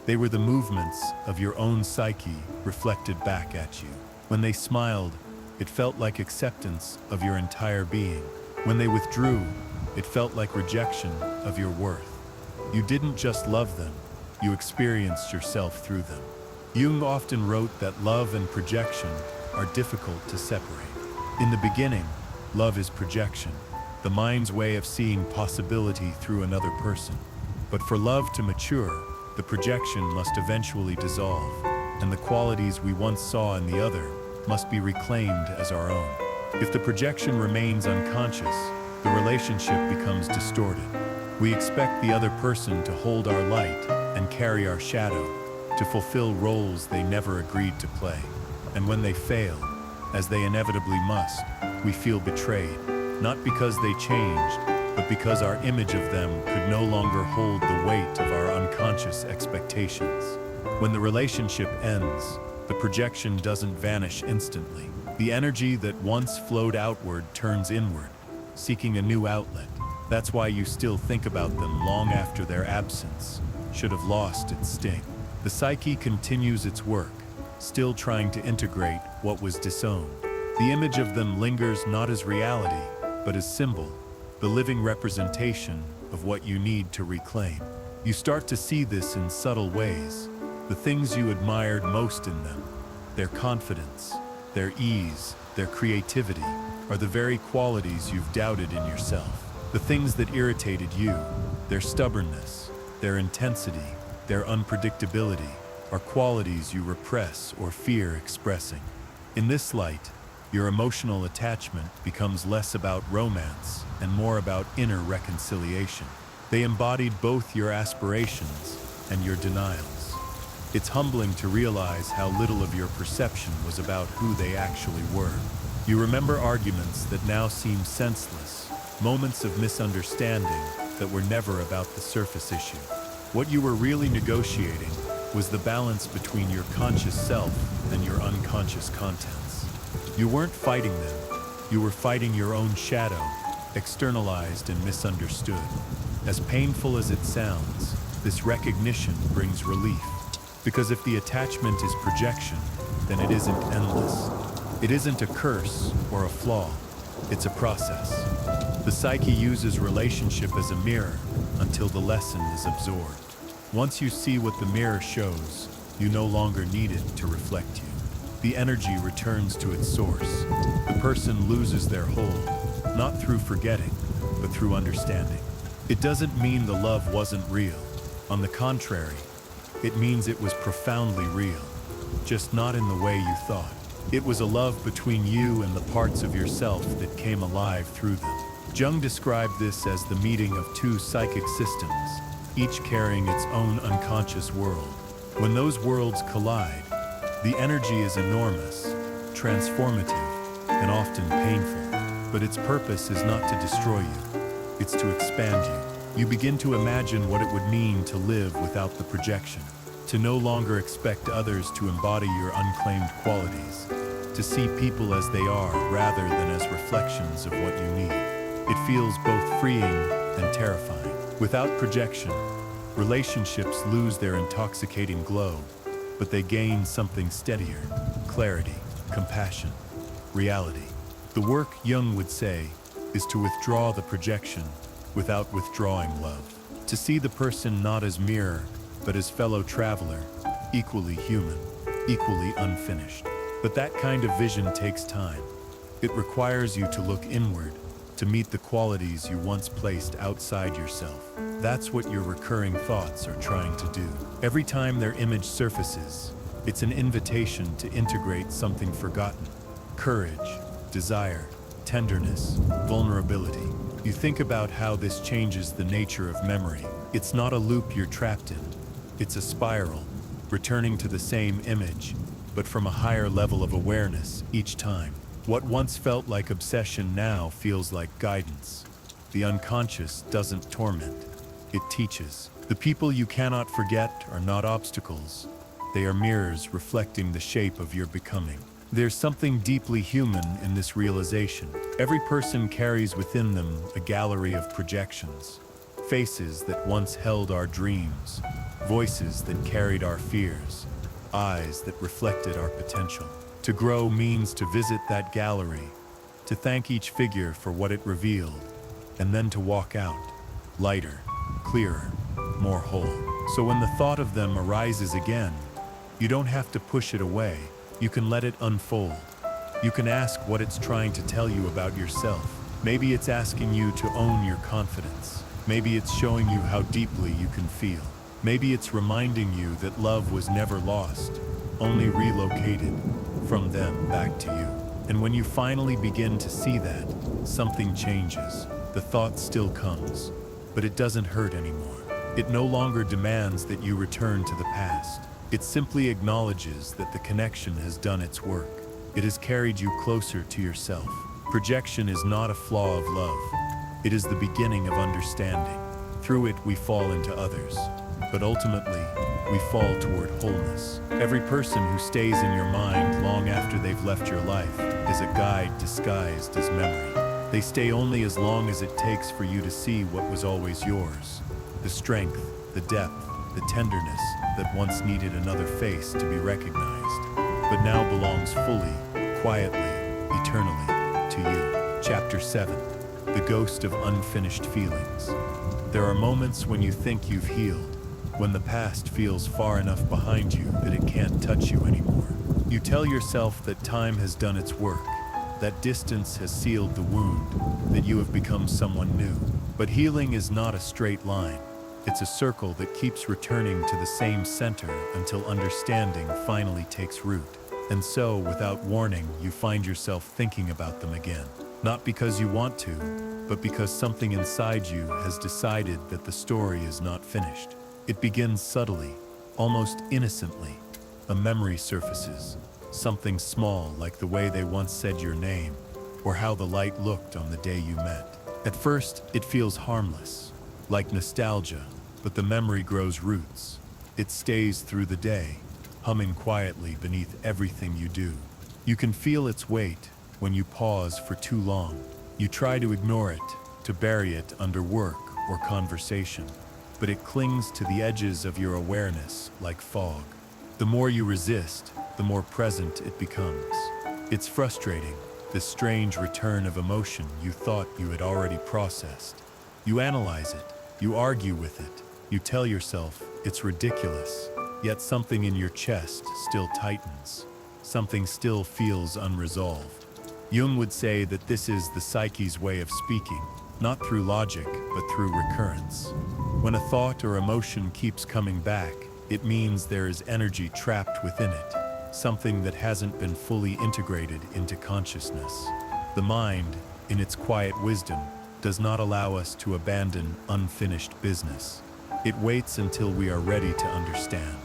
They were the movements of your own psyche reflected back at you. When they smiled, it felt like acceptance of your entire being. When they withdrew, it felt like rejection of your worth. You didn't just love them, you experienced yourself through them. Jung often wrote that love and projection are difficult to separate. In the beginning, love is projection, the mind's way of seeing possibility through another person. But for love to mature, the projection must eventually dissolve, and the qualities we once saw in the other must be reclaimed as our own. If the projection remains unconscious, the relationship becomes distorted. We expect the other person to hold our light and carry our shadow, to fulfill roles they never agreed to play. And when they fail, as they inevitably must, we feel betrayed, not because they changed, but because our image of them could no longer hold the weight of our unconscious expectations. When the relationship ends, the projection doesn't vanish instantly. The energy that once flowed outward turns inward, seeking a new outlet. That's why you still think about them long after their absence should have lost its sting. The psyche continues its work, still trying to integrate what was disowned. The image of them lingers not as reality, but as symbol, the living representation of what you need to reclaim. You start to see this in subtle ways, the things you admired most in them, their confidence, their ease, their creativity, are the very qualities you've doubted in yourself. The things that irritated you, their stubbornness, their intensity, their unpredictability, are qualities you repress or fear expressing. In this light, your emotional attachment becomes less about romance and more about inner reconciliation. They embodied both your aspirations and your denials. It's humbling to realize how little of your perception was about who they actually were. You remember arguments that now seem senseless, moments of misunderstanding that were never about the surface issue. What you were really negotiating was the balance between your conscious self and your unconscious contents. You weren't fighting them, you were fighting your own shadow, externalized and misunderstood. As painful as it sounds, this recognition brings relief. Because if the attachment is projection, then it isn't endless. It isn't a curse or a flaw, it's a process. The psyche uses relationship as a mirror until the lesson is absorbed. Once you see what the mirror shows, you no longer need it to reflect you. The energy returns to its source. The person loses their hold, not through forgetting, but through understanding. It doesn't mean the love wasn't real. On the contrary, it means it was profoundly real, just not in the way you thought. It was a love between you and the parts of yourself that came alive through them. Jung described this as the meeting of two psychic systems, each carrying its own unconscious world. When those worlds collide, the energy is enormous, transformative, and often painful. But its purpose is not to destroy you, it's to expand you. You begin to imagine what it would mean to live without the projection, to no longer expect others to embody your unclaimed qualities, to see people as they are rather than as reflections of what you need. It feels both freeing and terrifying. Without projection, relationships lose their intoxicating glow, but they gain something steadier: clarity, compassion, reality. The work, Jung would say, is to withdraw the projection without withdrawing love. To see the person not as mirror, but as fellow traveler, equally human, equally unfinished. But that kind of vision takes time. It requires you to look inward, to meet the qualities you once placed outside yourself. That's what your recurring thoughts are trying to do. Every time their image surfaces, it's an invitation to integrate something forgotten: courage, desire, tenderness, vulnerability. You think about how this changes the nature of memory. It's not a loop you're trapped in. It's a spiral, returning to the same image, but from a higher level of awareness each time. What once felt like obsession now feels like guidance. The unconscious doesn't torment, it teaches. The people you cannot forget are not obstacles. They are mirrors reflecting the shape of your becoming. There's something deeply human in this realization. Every person carries within them a gallery of projections, faces that once held our dreams, voices that carried our fears, eyes that reflected our potential. To grow means to visit that gallery, to thank each figure for what it revealed, and then to walk out, lighter, clearer, more whole. So when the thought of them arises again, you don't have to push it away. You can let it unfold. You can ask what it's trying to tell you about yourself. Maybe it's asking you to own your confidence. Maybe it's showing you how deeply you can feel. Maybe it's reminding you that love was never lost, only relocated from them back to you. And when you finally begin to see that, something changes. The thought still comes, but it doesn't hurt anymore. It no longer demands that you return to the past. It simply acknowledges that the connection has done its work. It has carried you closer to yourself. Projection is not a flaw of love. It is the beginning of understanding. Through it, we fall into others, but ultimately, we fall toward wholeness. Every person who stays in your mind long after they've left your life is a guide disguised as memory. They stay only as long as it takes for you to see what was always yours: the strength, the depth, the tenderness that once needed another face to be recognized, but now belongs fully, quietly, eternally to you. Chapter 7. The Ghost of Unfinished Feelings. There are moments when you think you've healed, when the past feels far enough behind you that it can't touch you anymore. You tell yourself that time has done its work, that distance has sealed the wound, that you have become someone new. But healing is not a straight line. It's a circle that keeps returning to the same center until understanding finally takes root. And so, without warning, you find yourself thinking about them again. Not because you want to, but because something inside you has decided that the story is not finished. It begins subtly, almost innocently. A memory surfaces, something small like the way they once said your name, or how the light looked on the day you met. At first, it feels harmless, like nostalgia, but the memory grows roots. It stays through the day, humming quietly beneath everything you do. You can feel its weight when you pause for too long. You try to ignore it, to bury it under work or conversation, but it clings to the edges of your awareness like fog. The more you resist, the more present it becomes. It's frustrating, this strange return of emotion you thought you had already processed. You analyze it, you argue with it, you tell yourself it's ridiculous, yet something in your chest still tightens. Something still feels unresolved. Jung would say that this is the psyche's way of speaking, not through logic, but through recurrence. When a thought or emotion keeps coming back, it means there is energy trapped within it, something that hasn't been fully integrated into consciousness. The mind, in its quiet wisdom, does not allow us to abandon unfinished business. It waits until we are ready to understand.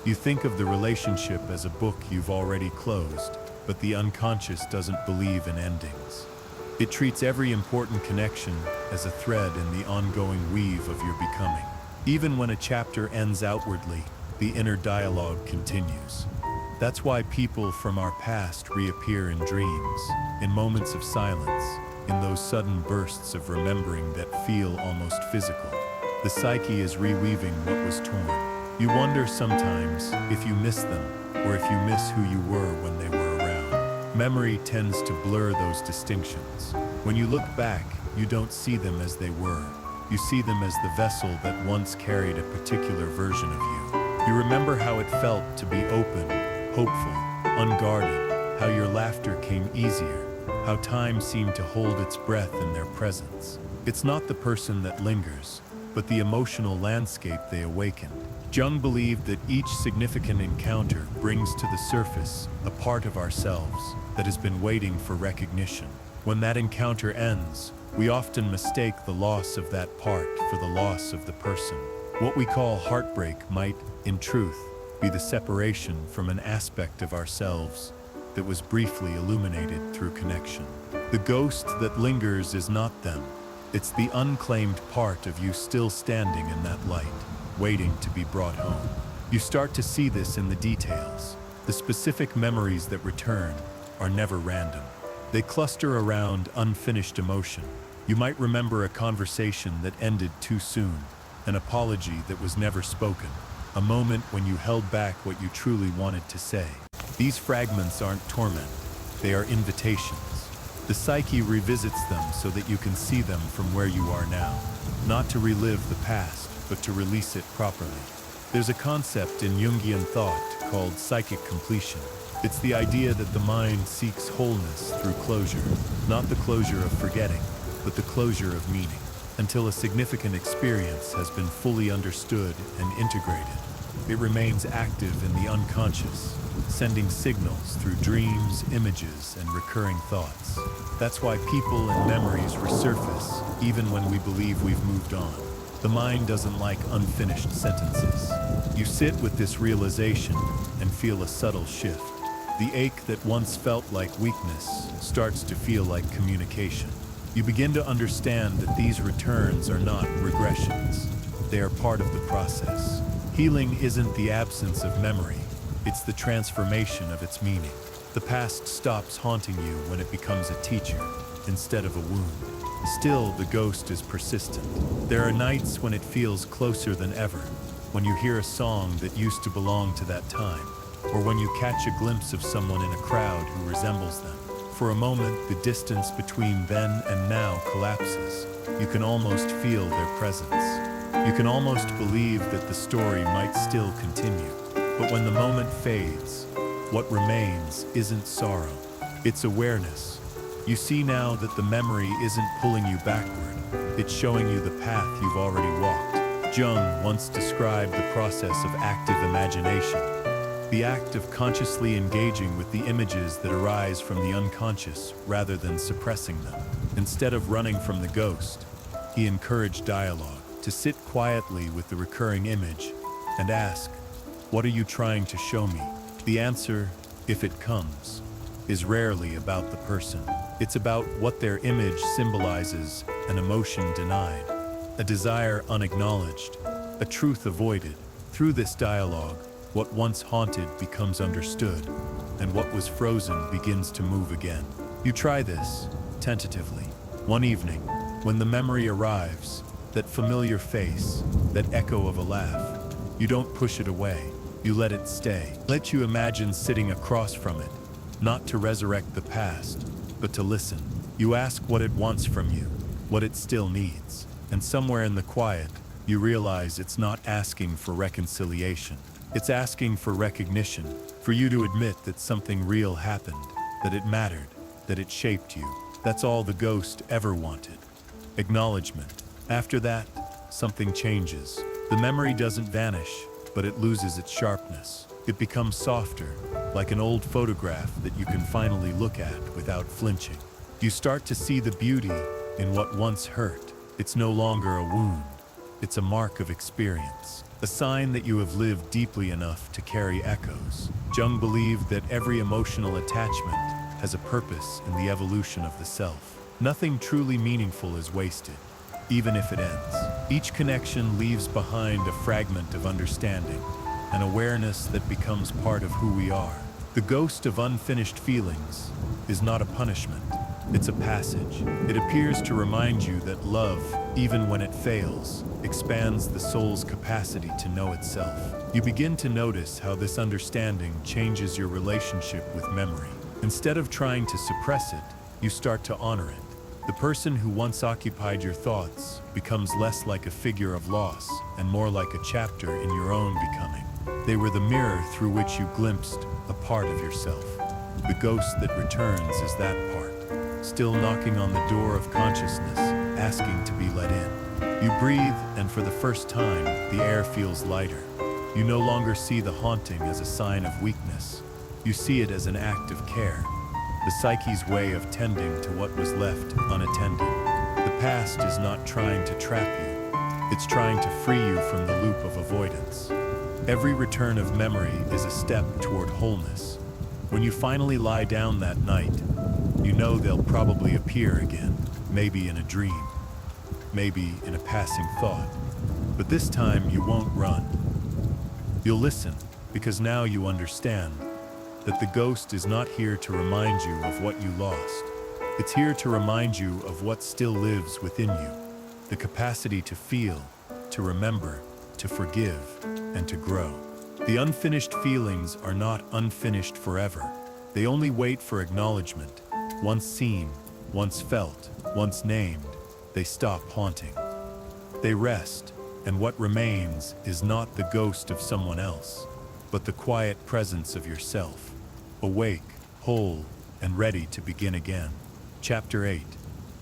You think of the relationship as a book you've already closed, but the unconscious doesn't believe in endings. It treats every important connection as a thread in the ongoing weave of your becoming. Even when a chapter ends outwardly, the inner dialogue continues. That's why people from our past reappear in dreams, in moments of silence, in those sudden bursts of remembering that feel almost physical. The psyche is reweaving what was torn. You wonder sometimes if you miss them, or if you miss who you were when they were around. Memory tends to blur those distinctions. When you look back, you don't see them as they were. You see them as the vessel that once carried a particular version of you. You remember how it felt to be open, hopeful, unguarded, how your laughter came easier, how time seemed to hold its breath in their presence. It's not the person that lingers, but the emotional landscape they awakened. Jung believed that each significant encounter brings to the surface a part of ourselves that has been waiting for recognition. When that encounter ends, we often mistake the loss of that part for the loss of the person. What we call heartbreak might, in truth, be the separation from an aspect of ourselves that was briefly illuminated through connection. The ghost that lingers is not them. It's the unclaimed part of you still standing in that light, waiting to be brought home. You start to see this in the details. The specific memories that return are never random. They cluster around unfinished emotion. You might remember a conversation that ended too soon, an apology that was never spoken, a moment when you held back what you truly wanted to say. These fragments aren't torment, they are invitations. The psyche revisits them so that you can see them from where you are now, not to relive the past, but to release it properly. There's a concept in Jungian thought called psychic completion. It's the idea that the mind seeks wholeness through closure, not the closure of forgetting, but the closure of meaning, until a significant experience has been fully understood and integrated. It remains active in the unconscious, sending signals through dreams, images, and recurring thoughts. That's why people and memories resurface, even when we believe we've moved on. The mind doesn't like unfinished sentences. You sit with this realization and feel a subtle shift. The ache that once felt like weakness starts to feel like communication. You begin to understand that these returns are not regressions. They are part of the process. Healing isn't the absence of memory, it's the transformation of its meaning. The past stops haunting you when it becomes a teacher, instead of a wound. Still, the ghost is persistent. There are nights when it feels closer than ever, when you hear a song that used to belong to that time, or when you catch a glimpse of someone in a crowd who resembles them. For a moment, the distance between then and now collapses. You can almost feel their presence. You can almost believe that the story might still continue. But when the moment fades, what remains isn't sorrow, it's awareness. You see now that the memory isn't pulling you backward, it's showing you the path you've already walked. Jung once described the process of active imagination, the act of consciously engaging with the images that arise from the unconscious rather than suppressing them. Instead of running from the ghost, he encouraged dialogue, to sit quietly with the recurring image and ask, "What are you trying to show me?" The answer, if it comes, is rarely about the person. It's about what their image symbolizes: an emotion denied, a desire unacknowledged, a truth avoided. Through this dialogue, what once haunted becomes understood, and what was frozen begins to move again. You try this, tentatively. One evening, when the memory arrives, that familiar face, that echo of a laugh, you don't push it away, you let it stay. Let you imagine sitting across from it, not to resurrect the past, but to listen. You ask what it wants from you, what it still needs, and somewhere in the quiet, you realize it's not asking for reconciliation. It's asking for recognition, for you to admit that something real happened, that it mattered, that it shaped you. That's all the ghost ever wanted. Acknowledgement. After that, something changes. The memory doesn't vanish, but it loses its sharpness. It becomes softer, like an old photograph that you can finally look at without flinching. You start to see the beauty in what once hurt. It's no longer a wound. It's a mark of experience, a sign that you have lived deeply enough to carry echoes. Jung believed that every emotional attachment has a purpose in the evolution of the self. Nothing truly meaningful is wasted, even if it ends. Each connection leaves behind a fragment of understanding, an awareness that becomes part of who we are. The ghost of unfinished feelings is not a punishment, it's a passage. It appears to remind you that love, even when it fails, expands the soul's capacity to know itself. You begin to notice how this understanding changes your relationship with memory. Instead of trying to suppress it, you start to honor it. The person who once occupied your thoughts becomes less like a figure of loss and more like a chapter in your own becoming. They were the mirror through which you glimpsed a part of yourself. The ghost that returns is that part, still knocking on the door of consciousness, asking to be let in. You breathe, and for the first time, the air feels lighter. You no longer see the haunting as a sign of weakness. You see it as an act of care, the psyche's way of tending to what was left unattended. The past is not trying to trap you. It's trying to free you from the loop of avoidance. Every return of memory is a step toward wholeness. When you finally lie down that night, you know they'll probably appear again, maybe in a dream, maybe in a passing thought. But this time you won't run. You'll listen, because now you understand that the ghost is not here to remind you of what you lost. It's here to remind you of what still lives within you, the capacity to feel, to remember, to forgive, and to grow. The unfinished feelings are not unfinished forever. They only wait for acknowledgement. Once seen, once felt, once named, they stop haunting. They rest, and what remains is not the ghost of someone else, but the quiet presence of yourself, awake, whole, and ready to begin again. Chapter 8.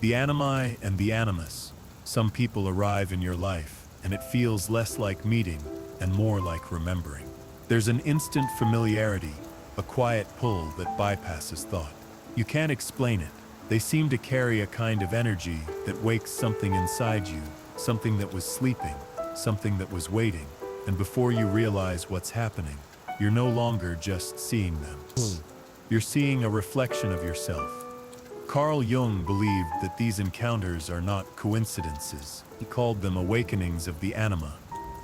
The Animi and the Animus. Some people arrive in your life, and it feels less like meeting and more like remembering. There's an instant familiarity, a quiet pull that bypasses thought. You can't explain it. They seem to carry a kind of energy that wakes something inside you, something that was sleeping, something that was waiting, and before you realize what's happening, you're no longer just seeing them. You're seeing a reflection of yourself. Carl Jung believed that these encounters are not coincidences. He called them awakenings of the anima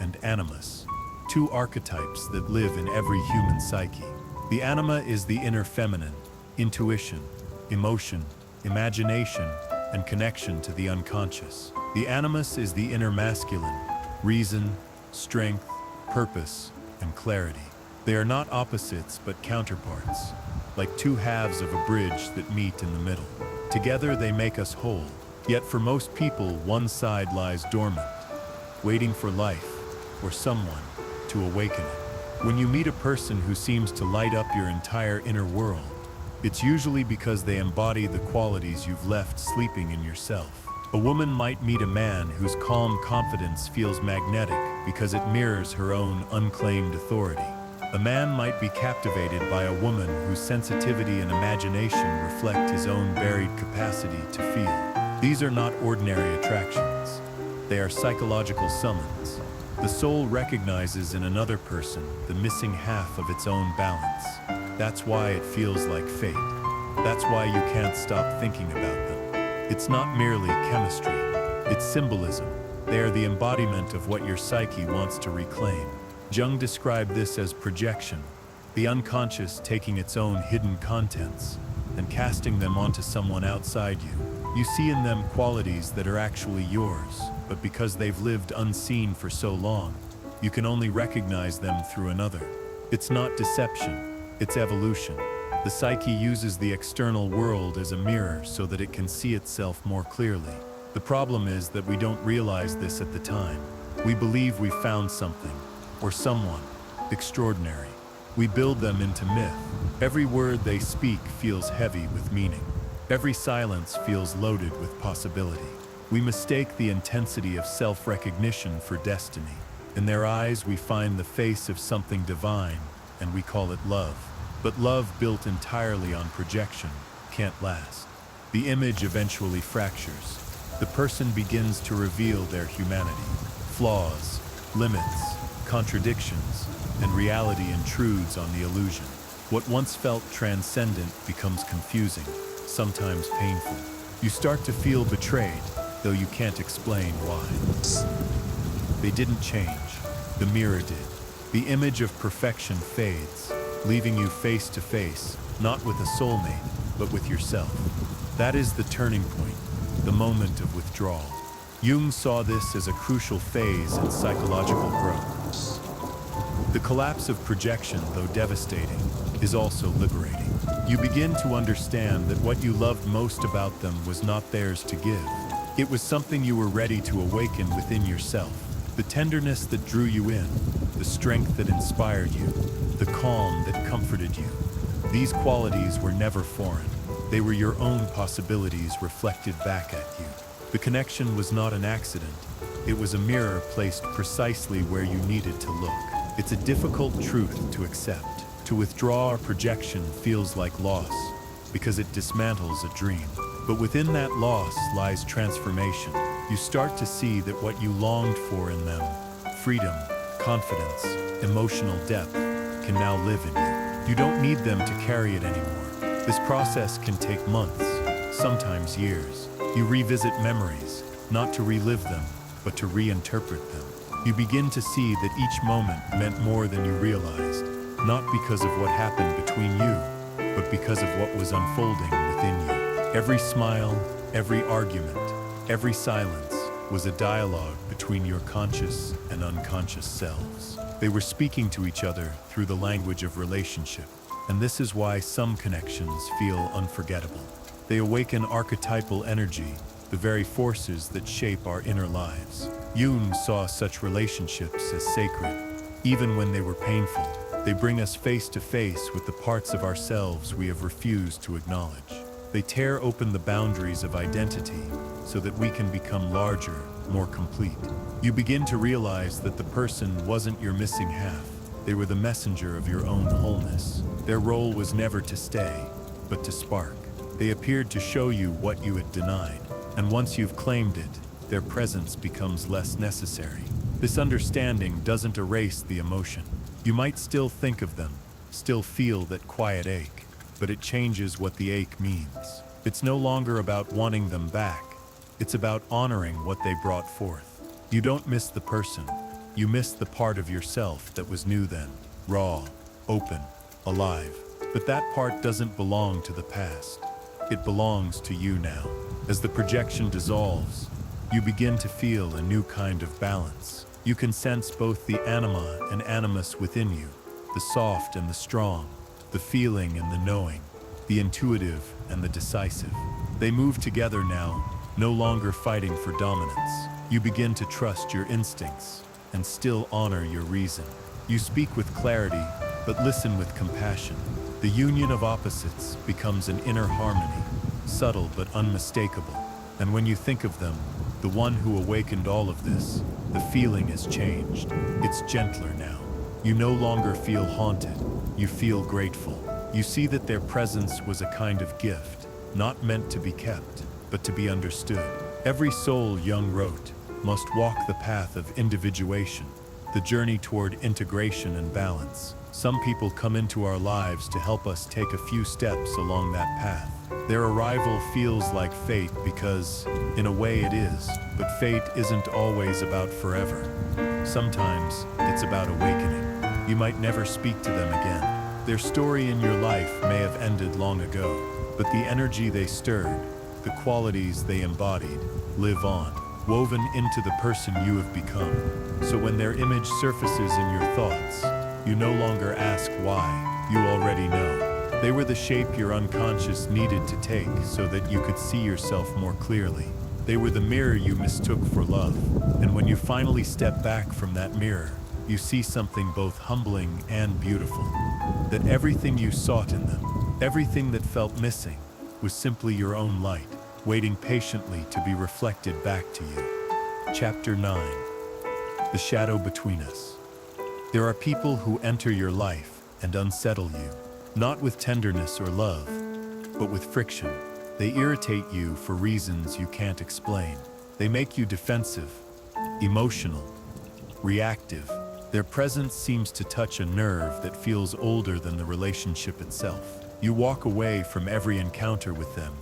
and animus, two archetypes that live in every human psyche. The anima is the inner feminine, intuition, emotion, imagination, and connection to the unconscious. The animus is the inner masculine, reason, strength, purpose, and clarity. They are not opposites but counterparts. like two halves of a bridge that meet in the middle. Together they make us whole, yet for most people one side lies dormant, waiting for life or someone to awaken it. When you meet a person who seems to light up your entire inner world, it's usually because they embody the qualities you've left sleeping in yourself. A woman might meet a man whose calm confidence feels magnetic because it mirrors her own unclaimed authority. A man might be captivated by a woman whose sensitivity and imagination reflect his own buried capacity to feel. These are not ordinary attractions. They are psychological summons. The soul recognizes in another person the missing half of its own balance. That's why it feels like fate. That's why you can't stop thinking about them. It's not merely chemistry, it's symbolism. They are the embodiment of what your psyche wants to reclaim. Jung described this as projection, the unconscious taking its own hidden contents and casting them onto someone outside you. You see in them qualities that are actually yours, but because they've lived unseen for so long, you can only recognize them through another. It's not deception, it's evolution. The psyche uses the external world as a mirror so that it can see itself more clearly. The problem is that we don't realize this at the time. We believe we found something, or someone, extraordinary. We build them into myth. Every word they speak feels heavy with meaning. Every silence feels loaded with possibility. We mistake the intensity of self-recognition for destiny. In their eyes, we find the face of something divine, and we call it love. But love built entirely on projection can't last. The image eventually fractures. The person begins to reveal their humanity, flaws, limits, contradictions, and reality intrudes on the illusion. What once felt transcendent becomes confusing, sometimes painful. You start to feel betrayed, though you can't explain why. They didn't change. The mirror did. The image of perfection fades, leaving you face to face, not with a soulmate, but with yourself. That is the turning point, the moment of withdrawal. Jung saw this as a crucial phase in psychological growth. The collapse of projection, though devastating, is also liberating. You begin to understand that what you loved most about them was not theirs to give. It was something you were ready to awaken within yourself. The tenderness that drew you in, the strength that inspired you, the calm that comforted you. These qualities were never foreign. They were your own possibilities reflected back at you. The connection was not an accident. It was a mirror placed precisely where you needed to look. It's a difficult truth to accept. To withdraw a projection feels like loss, because it dismantles a dream. But within that loss lies transformation. You start to see that what you longed for in them, freedom, confidence, emotional depth, can now live in you. You don't need them to carry it anymore. This process can take months, sometimes years. You revisit memories, not to relive them, but to reinterpret them. You begin to see that each moment meant more than you realized, not because of what happened between you, but because of what was unfolding within you. Every smile, every argument, every silence was a dialogue between your conscious and unconscious selves. They were speaking to each other through the language of relationship, and this is why some connections feel unforgettable. They awaken archetypal energy, the very forces that shape our inner lives. Jung saw such relationships as sacred, even when they were painful. They bring us face to face with the parts of ourselves we have refused to acknowledge. They tear open the boundaries of identity so that we can become larger, more complete. You begin to realize that the person wasn't your missing half. They were the messenger of your own wholeness. Their role was never to stay, but to spark. They appeared to show you what you had denied, and once you've claimed it, their presence becomes less necessary. This understanding doesn't erase the emotion. You might still think of them, still feel that quiet ache, but it changes what the ache means. It's no longer about wanting them back. It's about honoring what they brought forth. You don't miss the person. You miss the part of yourself that was new then, raw, open, alive. But that part doesn't belong to the past. It belongs to you now. As the projection dissolves, you begin to feel a new kind of balance. You can sense both the anima and animus within you, the soft and the strong, the the feeling and the knowing, the intuitive and the decisive. They move together now, no longer fighting for dominance. You begin to trust your instincts and still honor your reason. You speak with clarity, but listen with compassion. The union of opposites becomes an inner harmony, subtle but unmistakable. And when you think of them, the one who awakened all of this, the feeling has changed. It's gentler now. You no longer feel haunted. You feel grateful. You see that their presence was a kind of gift, not meant to be kept, but to be understood. Every soul, Jung wrote, must walk the path of individuation, the journey toward integration and balance. Some people come into our lives to help us take a few steps along that path. Their arrival feels like fate because, in a way, it is. But fate isn't always about forever. Sometimes it's about awakening. You might never speak to them again. Their story in your life may have ended long ago, but the energy they stirred, the qualities they embodied, live on, woven into the person you have become. So when their image surfaces in your thoughts, you no longer ask why. You already know. They were the shape your unconscious needed to take so that you could see yourself more clearly. They were the mirror you mistook for love. And when you finally step back from that mirror, you see something both humbling and beautiful. That everything you sought in them, everything that felt missing, was simply your own light, waiting patiently to be reflected back to you. Chapter 9. The Shadow Between Us. There are people who enter your life and unsettle you, not with tenderness or love, but with friction. They irritate you for reasons you can't explain. They make you defensive, emotional, reactive. Their presence seems to touch a nerve that feels older than the relationship itself. You walk away from every encounter with them,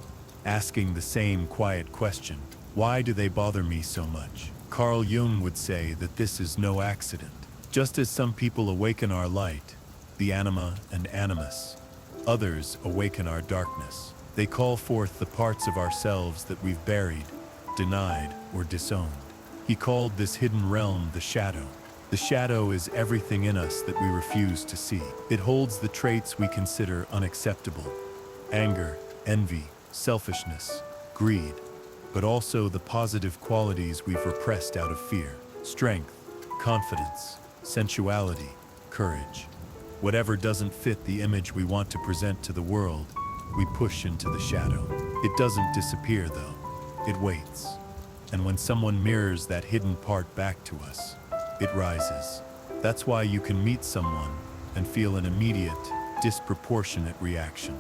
asking the same quiet question: why do they bother me so much? Carl Jung would say that this is no accident. Just as some people awaken our light, the anima and animus, others awaken our darkness. They call forth the parts of ourselves that we've buried, denied, or disowned. He called this hidden realm the shadow. The shadow is everything in us that we refuse to see. It holds the traits we consider unacceptable: anger, envy, selfishness, greed, but also the positive qualities we've repressed out of fear: strength, confidence, sensuality, courage. Whatever doesn't fit the image we want to present to the world, we push into the shadow. It doesn't disappear though, it waits. And when someone mirrors that hidden part back to us, it rises. That's why you can meet someone and feel an immediate, disproportionate reaction.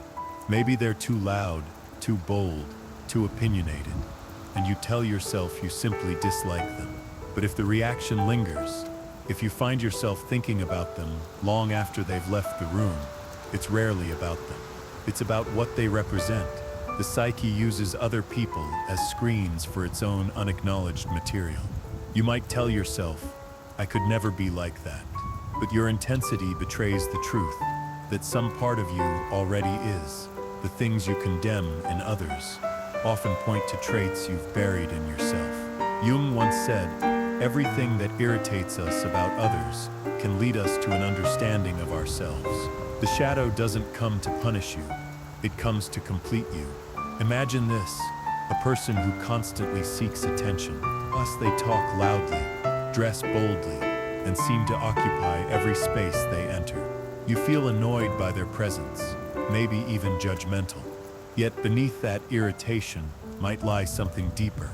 Maybe they're too loud, too bold, too opinionated, and you tell yourself you simply dislike them. But if the reaction lingers, if you find yourself thinking about them long after they've left the room, it's rarely about them. It's about what they represent. The psyche uses other people as screens for its own unacknowledged material. You might tell yourself, I could never be like that. But your intensity betrays the truth, that some part of you already is. The things you condemn in others often point to traits you've buried in yourself. Jung once said, everything that irritates us about others can lead us to an understanding of ourselves. The shadow doesn't come to punish you, it comes to complete you. Imagine this: a person who constantly seeks attention. Plus they talk loudly, dress boldly, and seem to occupy every space they enter. You feel annoyed by their presence, maybe even judgmental. Yet beneath that irritation might lie something deeper.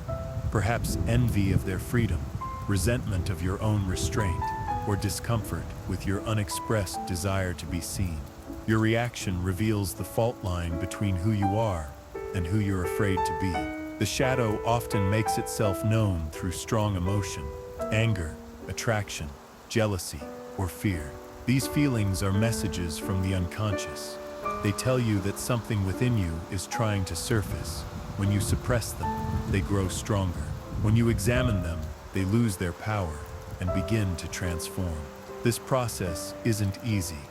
Perhaps envy of their freedom, resentment of your own restraint, or discomfort with your unexpressed desire to be seen. Your reaction reveals the fault line between who you are and who you're afraid to be. The shadow often makes itself known through strong emotion: anger, attraction, jealousy, or fear. These feelings are messages from the unconscious. They tell you that something within you is trying to surface. When you suppress them, they grow stronger. When you examine them, they lose their power and begin to transform. This process isn't easy.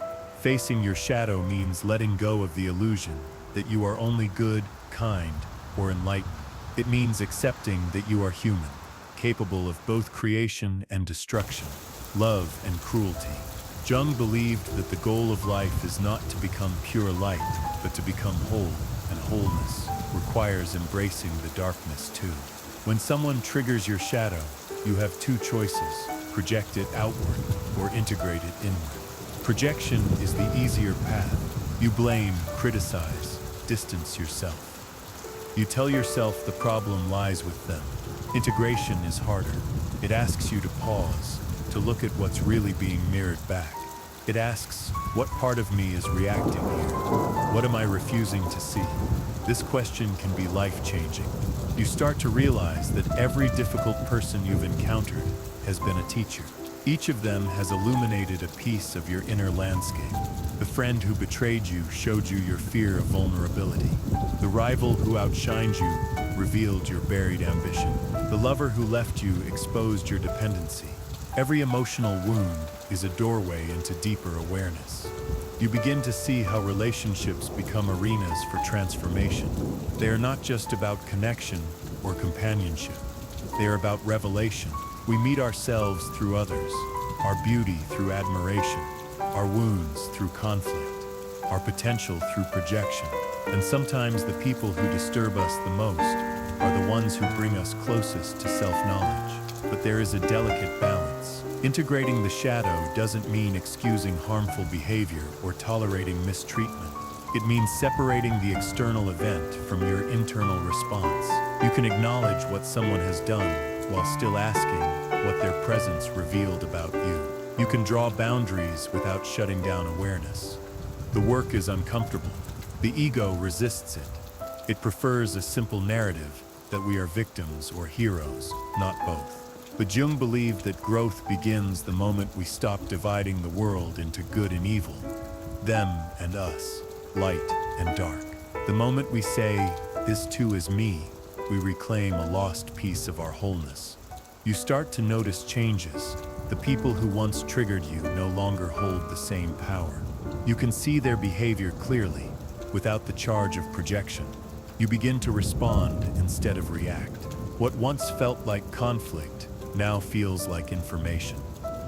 Facing your shadow means letting go of the illusion that you are only good, kind, or enlightened. It means accepting that you are human, capable of both creation and destruction, love and cruelty. Jung believed that the goal of life is not to become pure light, but to become whole, and wholeness requires embracing the darkness too. When someone triggers your shadow, you have two choices: project it outward or integrate it inward. Projection is the easier path. You blame, criticize, distance yourself. You tell yourself the problem lies with them. Integration is harder. It asks you to pause, to look at what's really being mirrored back. It asks, what part of me is reacting here? What am I refusing to see? This question can be life-changing. You start to realize that every difficult person you've encountered has been a teacher. Each of them has illuminated a piece of your inner landscape. The friend who betrayed you showed you your fear of vulnerability. The rival who outshined you revealed your buried ambition. The lover who left you exposed your dependency. Every emotional wound is a doorway into deeper awareness. You begin to see how relationships become arenas for transformation. They are not just about connection or companionship. They are about revelation. We meet ourselves through others, our beauty through admiration, our wounds through conflict, our potential through projection. And sometimes the people who disturb us the most are the ones who bring us closest to self-knowledge. But there is a delicate balance. Integrating the shadow doesn't mean excusing harmful behavior or tolerating mistreatment. It means separating the external event from your internal response. You can acknowledge what someone has done while still asking what their presence revealed about you. You can draw boundaries without shutting down awareness. The work is uncomfortable. The ego resists it. It prefers a simple narrative that we are victims or heroes, not both. But Jung believed that growth begins the moment we stop dividing the world into good and evil, them and us, light and dark. The moment we say, this too is me, we reclaim a lost piece of our wholeness. You start to notice changes. The people who once triggered you no longer hold the same power. You can see their behavior clearly, without the charge of projection. You begin to respond instead of react. What once felt like conflict now feels like information.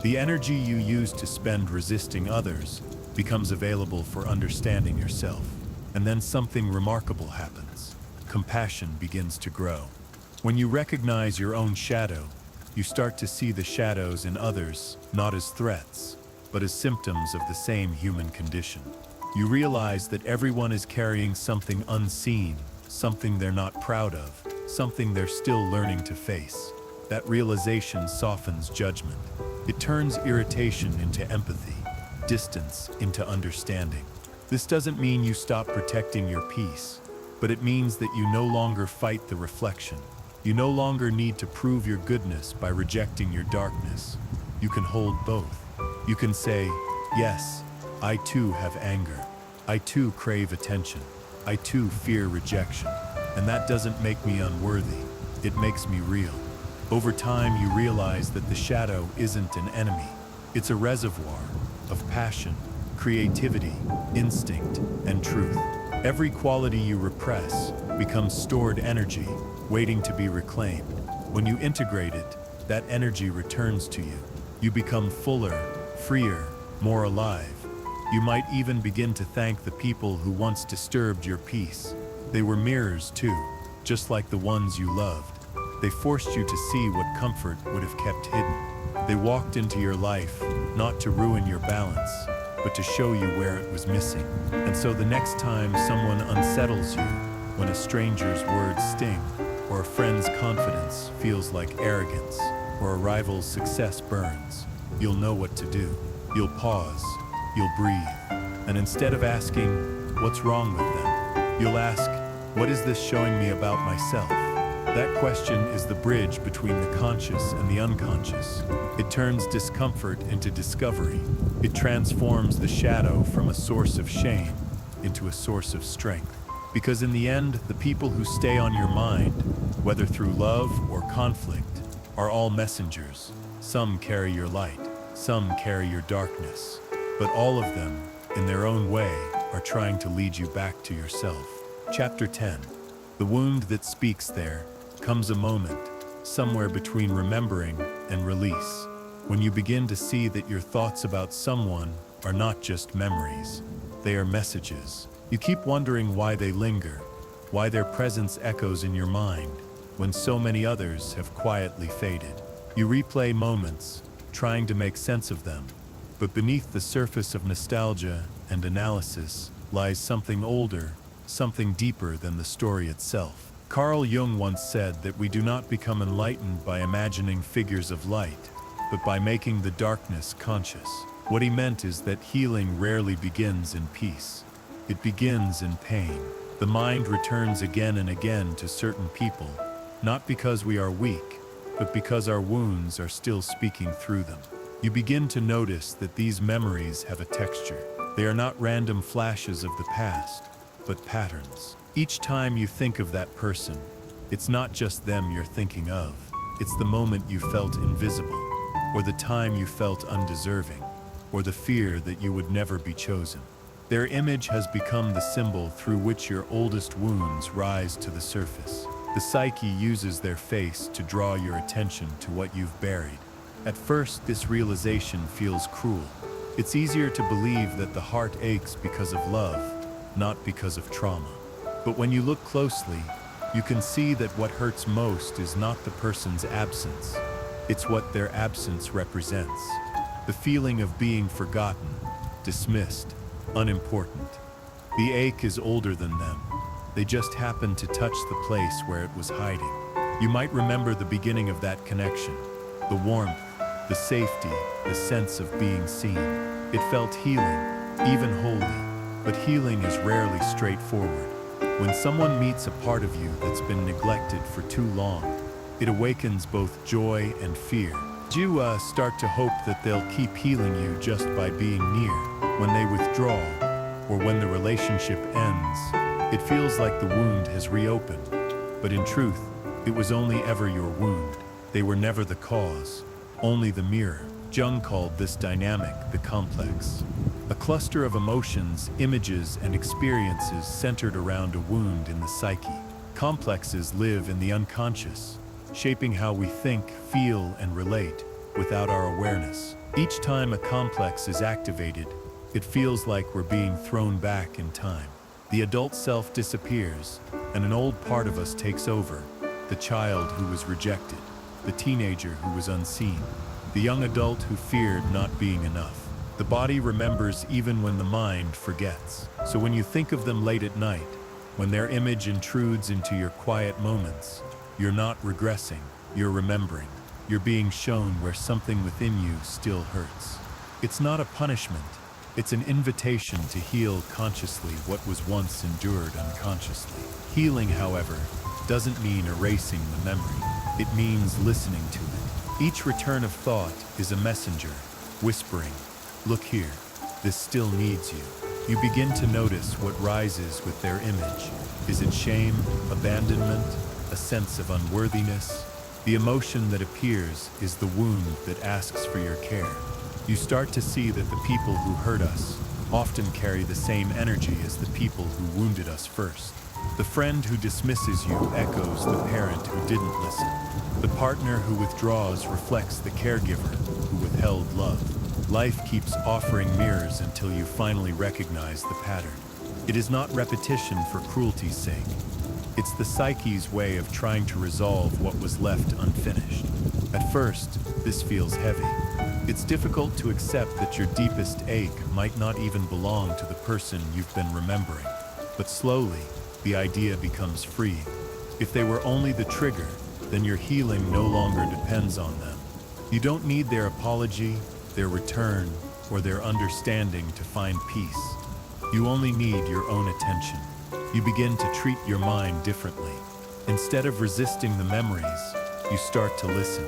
The energy you used to spend resisting others becomes available for understanding yourself. And then something remarkable happens. Compassion begins to grow. When you recognize your own shadow, you start to see the shadows in others not as threats, but as symptoms of the same human condition. You realize that everyone is carrying something unseen, something they're not proud of, something they're still learning to face. That realization softens judgment. It turns irritation into empathy, distance into understanding. This doesn't mean you stop protecting your peace, but it means that you no longer fight the reflection. You no longer need to prove your goodness by rejecting your darkness. You can hold both. You can say, yes, I too have anger. I too crave attention. I too fear rejection. And that doesn't make me unworthy. It makes me real. Over time, you realize that the shadow isn't an enemy. It's a reservoir of passion, creativity, instinct, and truth. Every quality you repress becomes stored energy, waiting to be reclaimed. When you integrate it, that energy returns to you. You become fuller, freer, more alive. You might even begin to thank the people who once disturbed your peace. They were mirrors too, just like the ones you loved. They forced you to see what comfort would have kept hidden. They walked into your life, not to ruin your balance, but to show you where it was missing. And so the next time someone unsettles you, when a stranger's words sting, or a friend's confidence feels like arrogance, or a rival's success burns, you'll know what to do. You'll pause, you'll breathe, and instead of asking, what's wrong with them, you'll ask, what is this showing me about myself? That question is the bridge between the conscious and the unconscious. It turns discomfort into discovery. It transforms the shadow from a source of shame into a source of strength. Because in the end, the people who stay on your mind, whether through love or conflict, are all messengers. Some carry your light, some carry your darkness, but all of them, in their own way, are trying to lead you back to yourself. Chapter 10. The wound that speaks there comes a moment, somewhere between remembering and release, when you begin to see that your thoughts about someone are not just memories, they are messages. You keep wondering why they linger, why their presence echoes in your mind when so many others have quietly faded. You replay moments, trying to make sense of them, but beneath the surface of nostalgia and analysis lies something older, something deeper than the story itself. Carl Jung once said that we do not become enlightened by imagining figures of light, but by making the darkness conscious. What he meant is that healing rarely begins in peace. It begins in pain. The mind returns again and again to certain people, not because we are weak, but because our wounds are still speaking through them. You begin to notice that these memories have a texture. They are not random flashes of the past, but patterns. Each time you think of that person, it's not just them you're thinking of. It's the moment you felt invisible, or the time you felt undeserving, or the fear that you would never be chosen. Their image has become the symbol through which your oldest wounds rise to the surface. The psyche uses their face to draw your attention to what you've buried. At first, this realization feels cruel. It's easier to believe that the heart aches because of love, not because of trauma. But when you look closely, you can see that what hurts most is not the person's absence. It's what their absence represents. The feeling of being forgotten, dismissed, unimportant. The ache is older than them. They just happened to touch the place where it was hiding. You might remember the beginning of that connection, the warmth, the safety, the sense of being seen. It felt healing, even holy, but healing is rarely straightforward. When someone meets a part of you that's been neglected for too long, it awakens both joy and fear. You start to hope that they'll keep healing you just by being near. When they withdraw, or when the relationship ends, it feels like the wound has reopened. But in truth, it was only ever your wound. They were never the cause, only the mirror. Jung called this dynamic the complex. A cluster of emotions, images, and experiences centered around a wound in the psyche. Complexes live in the unconscious, shaping how we think, feel, and relate without our awareness. Each time a complex is activated, it feels like we're being thrown back in time. The adult self disappears, and an old part of us takes over. The child who was rejected, the teenager who was unseen, the young adult who feared not being enough. The body remembers even when the mind forgets. So when you think of them late at night, when their image intrudes into your quiet moments, you're not regressing, you're remembering. You're being shown where something within you still hurts. It's not a punishment, it's an invitation to heal consciously what was once endured unconsciously. Healing, however, doesn't mean erasing the memory. It means listening to it. Each return of thought is a messenger, whispering, "Look here, this still needs you." You begin to notice what rises with their image. Is it shame, abandonment, a sense of unworthiness? The emotion that appears is the wound that asks for your care. You start to see that the people who hurt us often carry the same energy as the people who wounded us first. The friend who dismisses you echoes the parent who didn't listen. The partner who withdraws reflects the caregiver who withheld love. Life keeps offering mirrors until you finally recognize the pattern. It is not repetition for cruelty's sake. It's the psyche's way of trying to resolve what was left unfinished. At first, this feels heavy. It's difficult to accept that your deepest ache might not even belong to the person you've been remembering. But slowly, the idea becomes freeing. If they were only the trigger, then your healing no longer depends on them. You don't need their apology, their return, or their understanding to find peace. You only need your own attention. You begin to treat your mind differently. Instead of resisting the memories, you start to listen.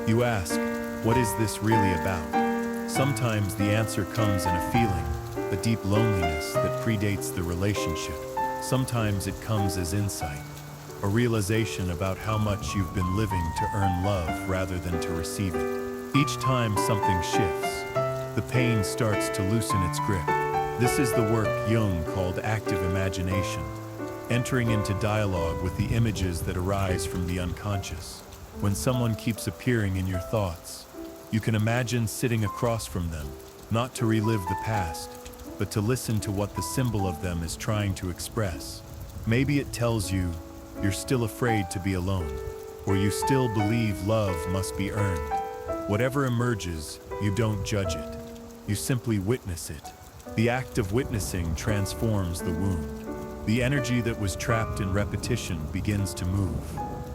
You ask, what is this really about? Sometimes the answer comes in a feeling, a deep loneliness that predates the relationship. Sometimes it comes as insight, a realization about how much you've been living to earn love rather than to receive it. Each time something shifts, the pain starts to loosen its grip. This is the work Jung called active imagination, entering into dialogue with the images that arise from the unconscious. When someone keeps appearing in your thoughts, You can imagine sitting across from them, not to relive the past, but to listen to what the symbol of them is trying to express. Maybe it tells you you're still afraid to be alone, or you still believe love must be earned. Whatever emerges, you don't judge it. You simply witness it. The act of witnessing transforms the wound. The energy that was trapped in repetition begins to move.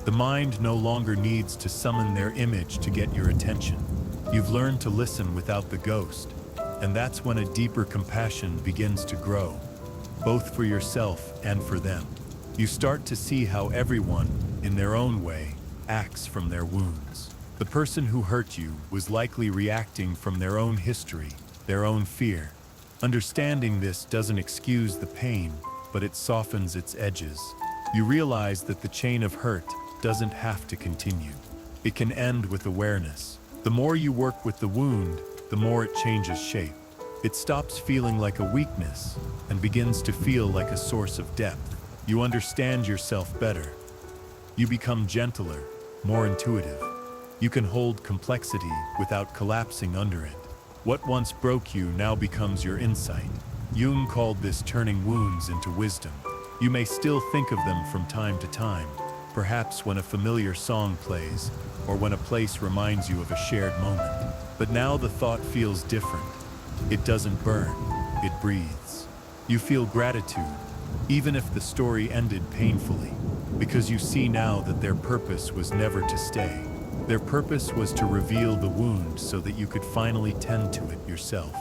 The mind no longer needs to summon their image to get your attention. You've learned to listen without the ghost, and that's when a deeper compassion begins to grow, both for yourself and for them. You start to see how everyone, in their own way, acts from their wounds. The person who hurt you was likely reacting from their own history, their own fear. Understanding this doesn't excuse the pain, but it softens its edges. You realize that the chain of hurt doesn't have to continue. It can end with awareness. The more you work with the wound, the more it changes shape. It stops feeling like a weakness and begins to feel like a source of depth. You understand yourself better. You become gentler, more intuitive. You can hold complexity without collapsing under it. What once broke you now becomes your insight. Jung called this turning wounds into wisdom. You may still think of them from time to time, perhaps when a familiar song plays, or when a place reminds you of a shared moment. But now the thought feels different. It doesn't burn, it breathes. You feel gratitude, even if the story ended painfully, because you see now that their purpose was never to stay. Their purpose was to reveal the wound so that you could finally tend to it yourself.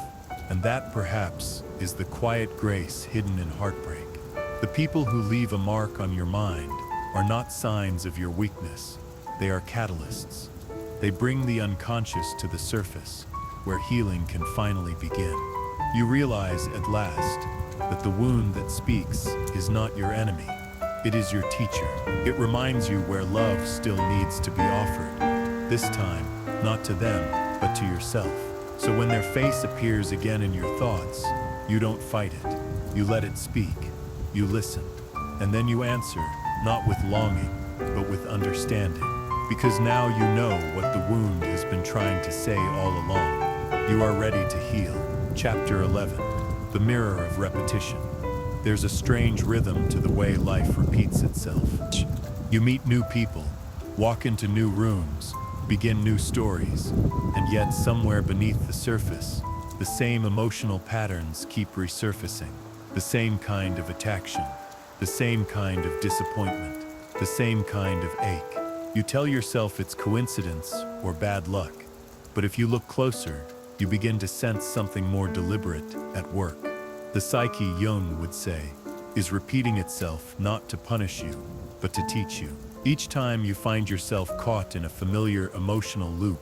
And that, perhaps, is the quiet grace hidden in heartbreak. The people who leave a mark on your mind are not signs of your weakness. They are catalysts. They bring the unconscious to the surface, where healing can finally begin. You realize at last that the wound that speaks is not your enemy. It is your teacher. It reminds you where love still needs to be offered. This time, not to them, but to yourself. So when their face appears again in your thoughts, you don't fight it. You let it speak. You listen. And then you answer, not with longing, but with understanding. Because now you know what the wound has been trying to say all along. You are ready to heal. Chapter 11. The Mirror of Repetition. There's a strange rhythm to the way life repeats itself. You meet new people, walk into new rooms, begin new stories, and yet somewhere beneath the surface, the same emotional patterns keep resurfacing. The same kind of attraction, the same kind of disappointment, the same kind of ache. You tell yourself it's coincidence or bad luck, but if you look closer, you begin to sense something more deliberate at work. The psyche, Jung would say, is repeating itself not to punish you, but to teach you. Each time you find yourself caught in a familiar emotional loop,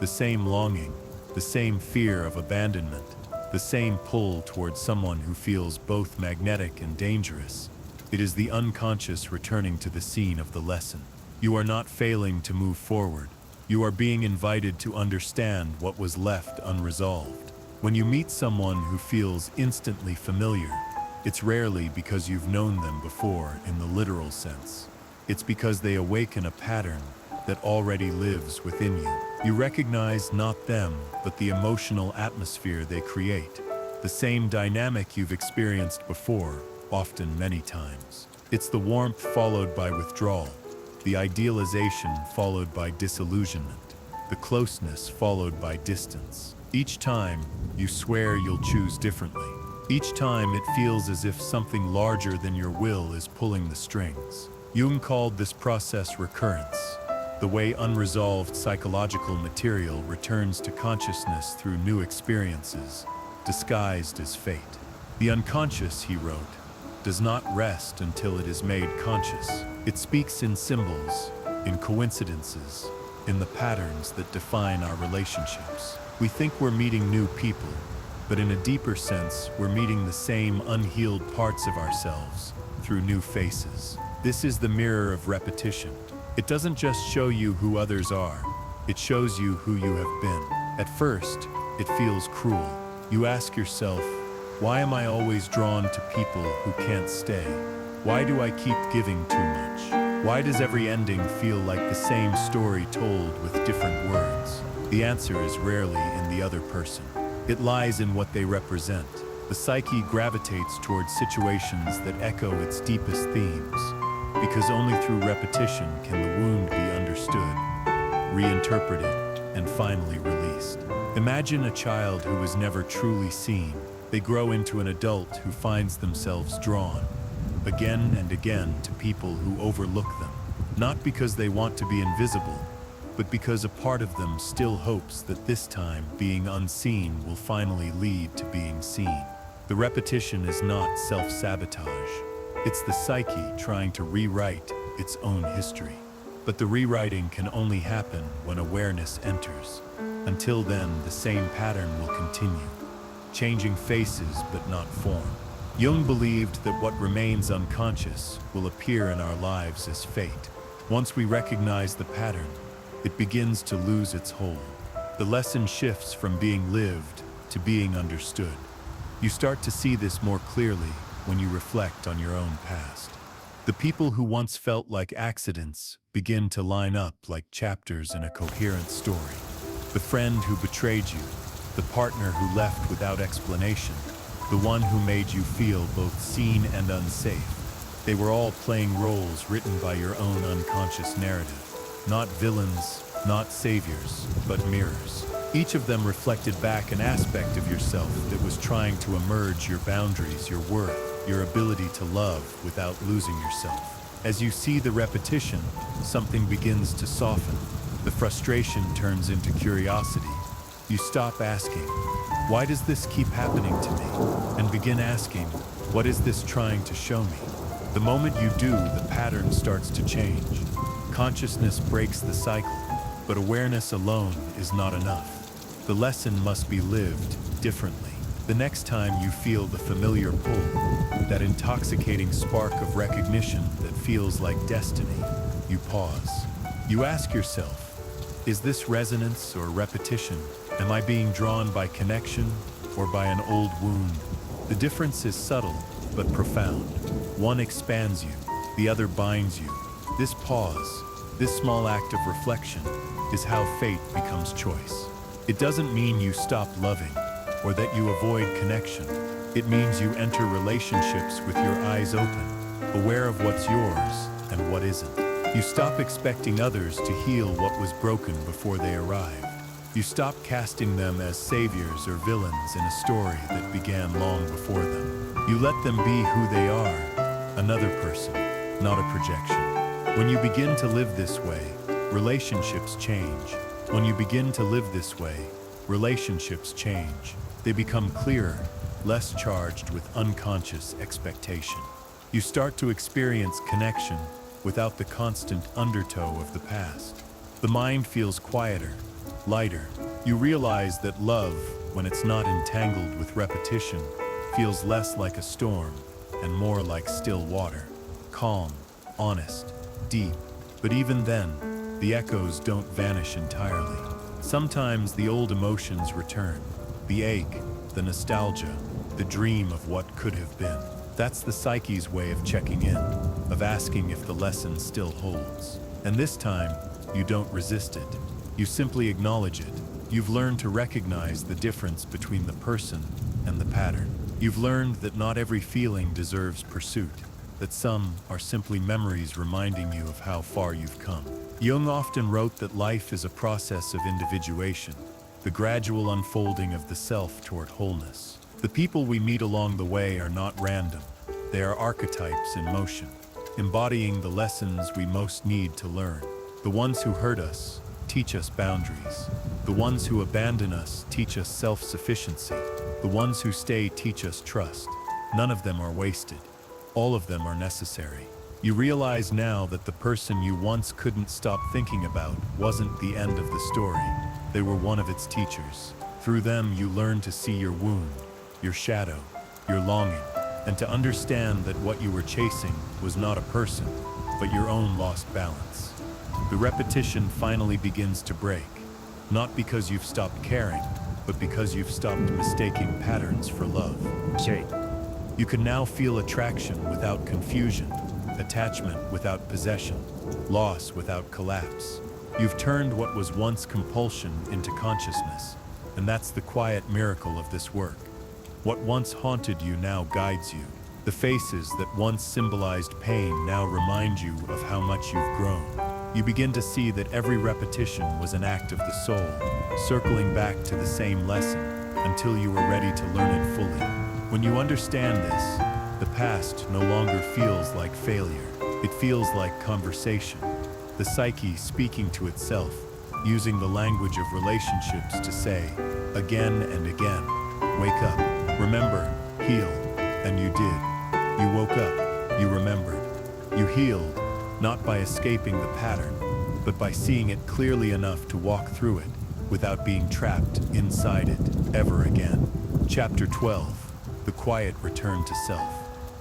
the same longing, the same fear of abandonment, the same pull towards someone who feels both magnetic and dangerous. It is the unconscious returning to the scene of the lesson. You are not failing to move forward. You are being invited to understand what was left unresolved. When you meet someone who feels instantly familiar, it's rarely because you've known them before in the literal sense. It's because they awaken a pattern that already lives within you. You recognize not them, but the emotional atmosphere they create. The same dynamic you've experienced before, often many times. It's the warmth followed by withdrawal, the idealization followed by disillusionment, the closeness followed by distance. Each time, you swear you'll choose differently. Each time it feels as if something larger than your will is pulling the strings. Jung called this process recurrence, the way unresolved psychological material returns to consciousness through new experiences, disguised as fate. The unconscious, he wrote, does not rest until it is made conscious. It speaks in symbols, in coincidences, in the patterns that define our relationships. We think we're meeting new people, but in a deeper sense, we're meeting the same unhealed parts of ourselves through new faces. This is the mirror of repetition. It doesn't just show you who others are, it shows you who you have been. At first, it feels cruel. You ask yourself, why am I always drawn to people who can't stay? Why do I keep giving too much? Why does every ending feel like the same story told with different words? The answer is rarely in the other person. It lies in what they represent. The psyche gravitates towards situations that echo its deepest themes, because only through repetition can the wound be understood, reinterpreted, and finally released. Imagine a child who was never truly seen. They grow into an adult who finds themselves drawn, again and again, to people who overlook them, not because they want to be invisible, but because a part of them still hopes that this time being unseen will finally lead to being seen. The repetition is not self-sabotage. It's the psyche trying to rewrite its own history. But the rewriting can only happen when awareness enters. Until then, the same pattern will continue, changing faces but not form. Jung believed that what remains unconscious will appear in our lives as fate. Once we recognize the pattern, it begins to lose its hold. The lesson shifts from being lived to being understood. You start to see this more clearly when you reflect on your own past. The people who once felt like accidents begin to line up like chapters in a coherent story. The friend who betrayed you, the partner who left without explanation, the one who made you feel both seen and unsafe. They were all playing roles written by your own unconscious narrative. Not villains, not saviors, but mirrors. Each of them reflected back an aspect of yourself that was trying to emerge: your boundaries, your worth, your ability to love without losing yourself. As you see the repetition, something begins to soften. The frustration turns into curiosity. You stop asking, "Why does this keep happening to me?" and begin asking, "What is this trying to show me?" The moment you do, the pattern starts to change. Consciousness breaks the cycle, but awareness alone is not enough. The lesson must be lived differently. The next time you feel the familiar pull, that intoxicating spark of recognition that feels like destiny, you pause. You ask yourself, is this resonance or repetition? Am I being drawn by connection or by an old wound? The difference is subtle but profound. One expands you, the other binds you. This pause, this small act of reflection, is how fate becomes choice. It doesn't mean you stop loving or that you avoid connection. It means you enter relationships with your eyes open, aware of what's yours and what isn't. You stop expecting others to heal what was broken before they arrived. You stop casting them as saviors or villains in a story that began long before them. You let them be who they are, another person, not a projection. When you begin to live this way, relationships change. When you begin to live this way, relationships change. They become clearer, less charged with unconscious expectation. You start to experience connection without the constant undertow of the past. The mind feels quieter, lighter. You realize that love, when it's not entangled with repetition, feels less like a storm and more like still water. Calm, honest, deep. But even then, the echoes don't vanish entirely. Sometimes the old emotions return. The ache, the nostalgia, the dream of what could have been. That's the psyche's way of checking in, of asking if the lesson still holds. And this time, you don't resist it. You simply acknowledge it. You've learned to recognize the difference between the person and the pattern. You've learned that not every feeling deserves pursuit, that some are simply memories reminding you of how far you've come. Jung often wrote that life is a process of individuation, the gradual unfolding of the self toward wholeness. The people we meet along the way are not random. They are archetypes in motion, embodying the lessons we most need to learn. The ones who hurt us teach us boundaries. The ones who abandon us teach us self-sufficiency. The ones who stay teach us trust. None of them are wasted. All of them are necessary. You realize now that the person you once couldn't stop thinking about wasn't the end of the story. They were one of its teachers. Through them, you learn to see your wound, your shadow, your longing, and to understand that what you were chasing was not a person, but your own lost balance. The repetition finally begins to break, not because you've stopped caring, but because you've stopped mistaking patterns for love. You can now feel attraction without confusion, attachment without possession, loss without collapse. You've turned what was once compulsion into consciousness, and that's the quiet miracle of this work. What once haunted you now guides you. The faces that once symbolized pain now remind you of how much you've grown. You begin to see that every repetition was an act of the soul, circling back to the same lesson until you were ready to learn it fully. When you understand this, the past no longer feels like failure. It feels like conversation. The psyche speaking to itself, using the language of relationships to say, again and again, wake up, remember, heal, and you did. You woke up, you remembered. You healed, not by escaping the pattern, but by seeing it clearly enough to walk through it without being trapped inside it ever again. Chapter 12, The Quiet Return to Self.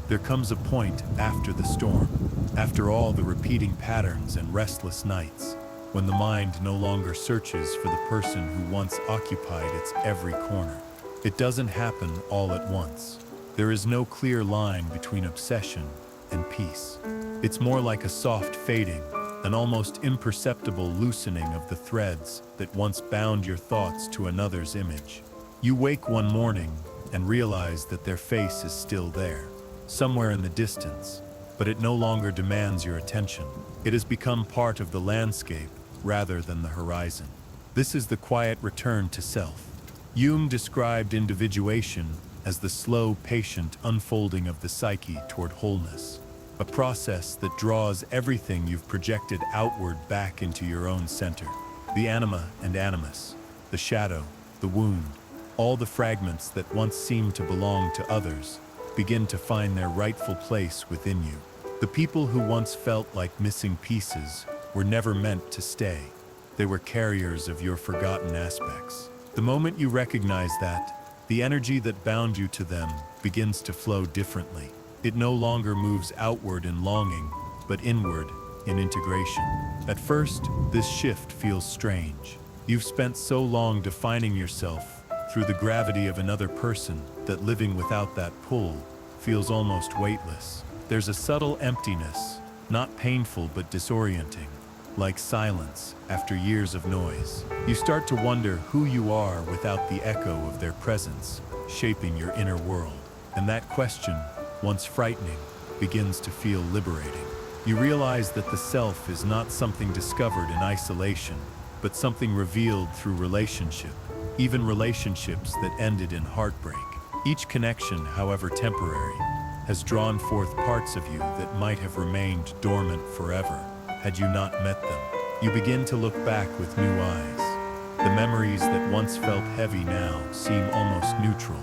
There comes a point after the storm, after all the repeating patterns and restless nights, when the mind no longer searches for the person who once occupied its every corner. It doesn't happen all at once. There is no clear line between obsession and peace. It's more like a soft fading, an almost imperceptible loosening of the threads that once bound your thoughts to another's image. You wake one morning and realize that their face is still there, somewhere in the distance, but it no longer demands your attention. It has become part of the landscape rather than the horizon. This is the quiet return to self. Jung described individuation as the slow, patient unfolding of the psyche toward wholeness, a process that draws everything you've projected outward back into your own center. The anima and animus, the shadow, the wound, all the fragments that once seemed to belong to others begin to find their rightful place within you. The people who once felt like missing pieces were never meant to stay. They were carriers of your forgotten aspects. The moment you recognize that, the energy that bound you to them begins to flow differently. It no longer moves outward in longing, but inward in integration. At first, this shift feels strange. You've spent so long defining yourself through the gravity of another person that living without that pull feels almost weightless. There's a subtle emptiness, not painful but disorienting, like silence after years of noise. You start to wonder who you are without the echo of their presence shaping your inner world. And that question, once frightening, begins to feel liberating. You realize that the self is not something discovered in isolation, but something revealed through relationship, even relationships that ended in heartbreak. Each connection, however temporary, has drawn forth parts of you that might have remained dormant forever had you not met them. You begin to look back with new eyes. The memories that once felt heavy now seem almost neutral,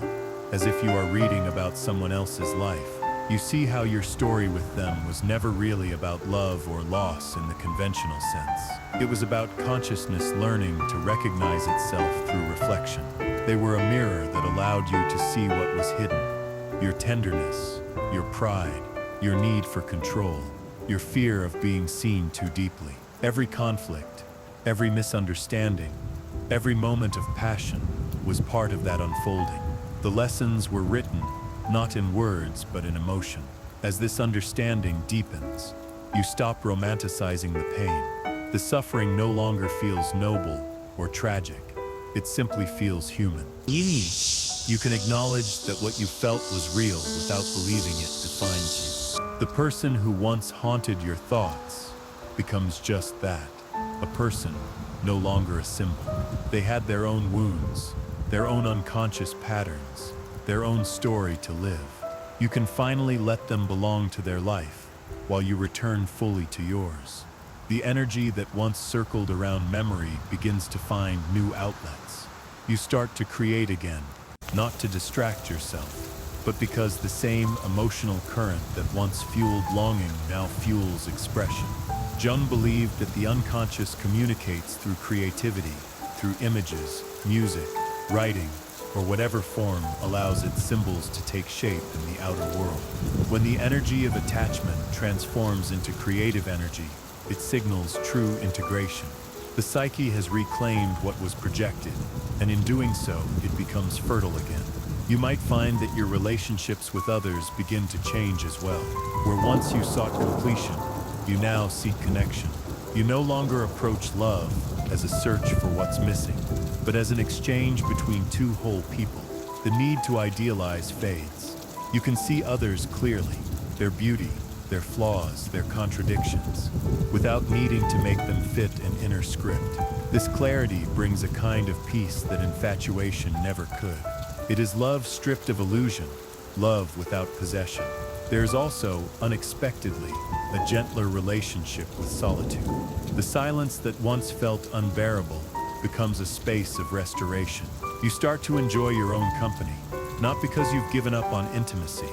as if you are reading about someone else's life. You see how your story with them was never really about love or loss in the conventional sense. It was about consciousness learning to recognize itself through reflection. They were a mirror that allowed you to see what was hidden. Your tenderness, your pride, your need for control, your fear of being seen too deeply. Every conflict, every misunderstanding, every moment of passion was part of that unfolding. The lessons were written, not in words, but in emotion. As this understanding deepens, you stop romanticizing the pain. The suffering no longer feels noble or tragic. It simply feels human. You can acknowledge that what you felt was real without believing it defines you. The person who once haunted your thoughts becomes just that, a person, no longer a symbol. They had their own wounds, their own unconscious patterns, their own story to live. You can finally let them belong to their life while you return fully to yours. The energy that once circled around memory begins to find new outlets. You start to create again, not to distract yourself, but because the same emotional current that once fueled longing now fuels expression. Jung believed that the unconscious communicates through creativity, through images, music, writing, or whatever form allows its symbols to take shape in the outer world. When the energy of attachment transforms into creative energy, it signals true integration. The psyche has reclaimed what was projected, and in doing so, it becomes fertile again. You might find that your relationships with others begin to change as well. Where once you sought completion, you now seek connection. You no longer approach love as a search for what's missing, but as an exchange between two whole people. The need to idealize fades. You can see others clearly, their beauty, their flaws, their contradictions, without needing to make them fit an inner script. This clarity brings a kind of peace that infatuation never could. It is love stripped of illusion, love without possession. There is also, unexpectedly, a gentler relationship with solitude. The silence that once felt unbearable becomes a space of restoration. You start to enjoy your own company, not because you've given up on intimacy,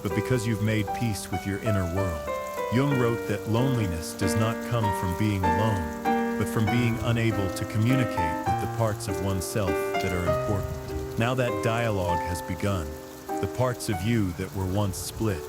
but because you've made peace with your inner world. Jung wrote that loneliness does not come from being alone, but from being unable to communicate with the parts of oneself that are important. Now that dialogue has begun, the parts of you that were once split,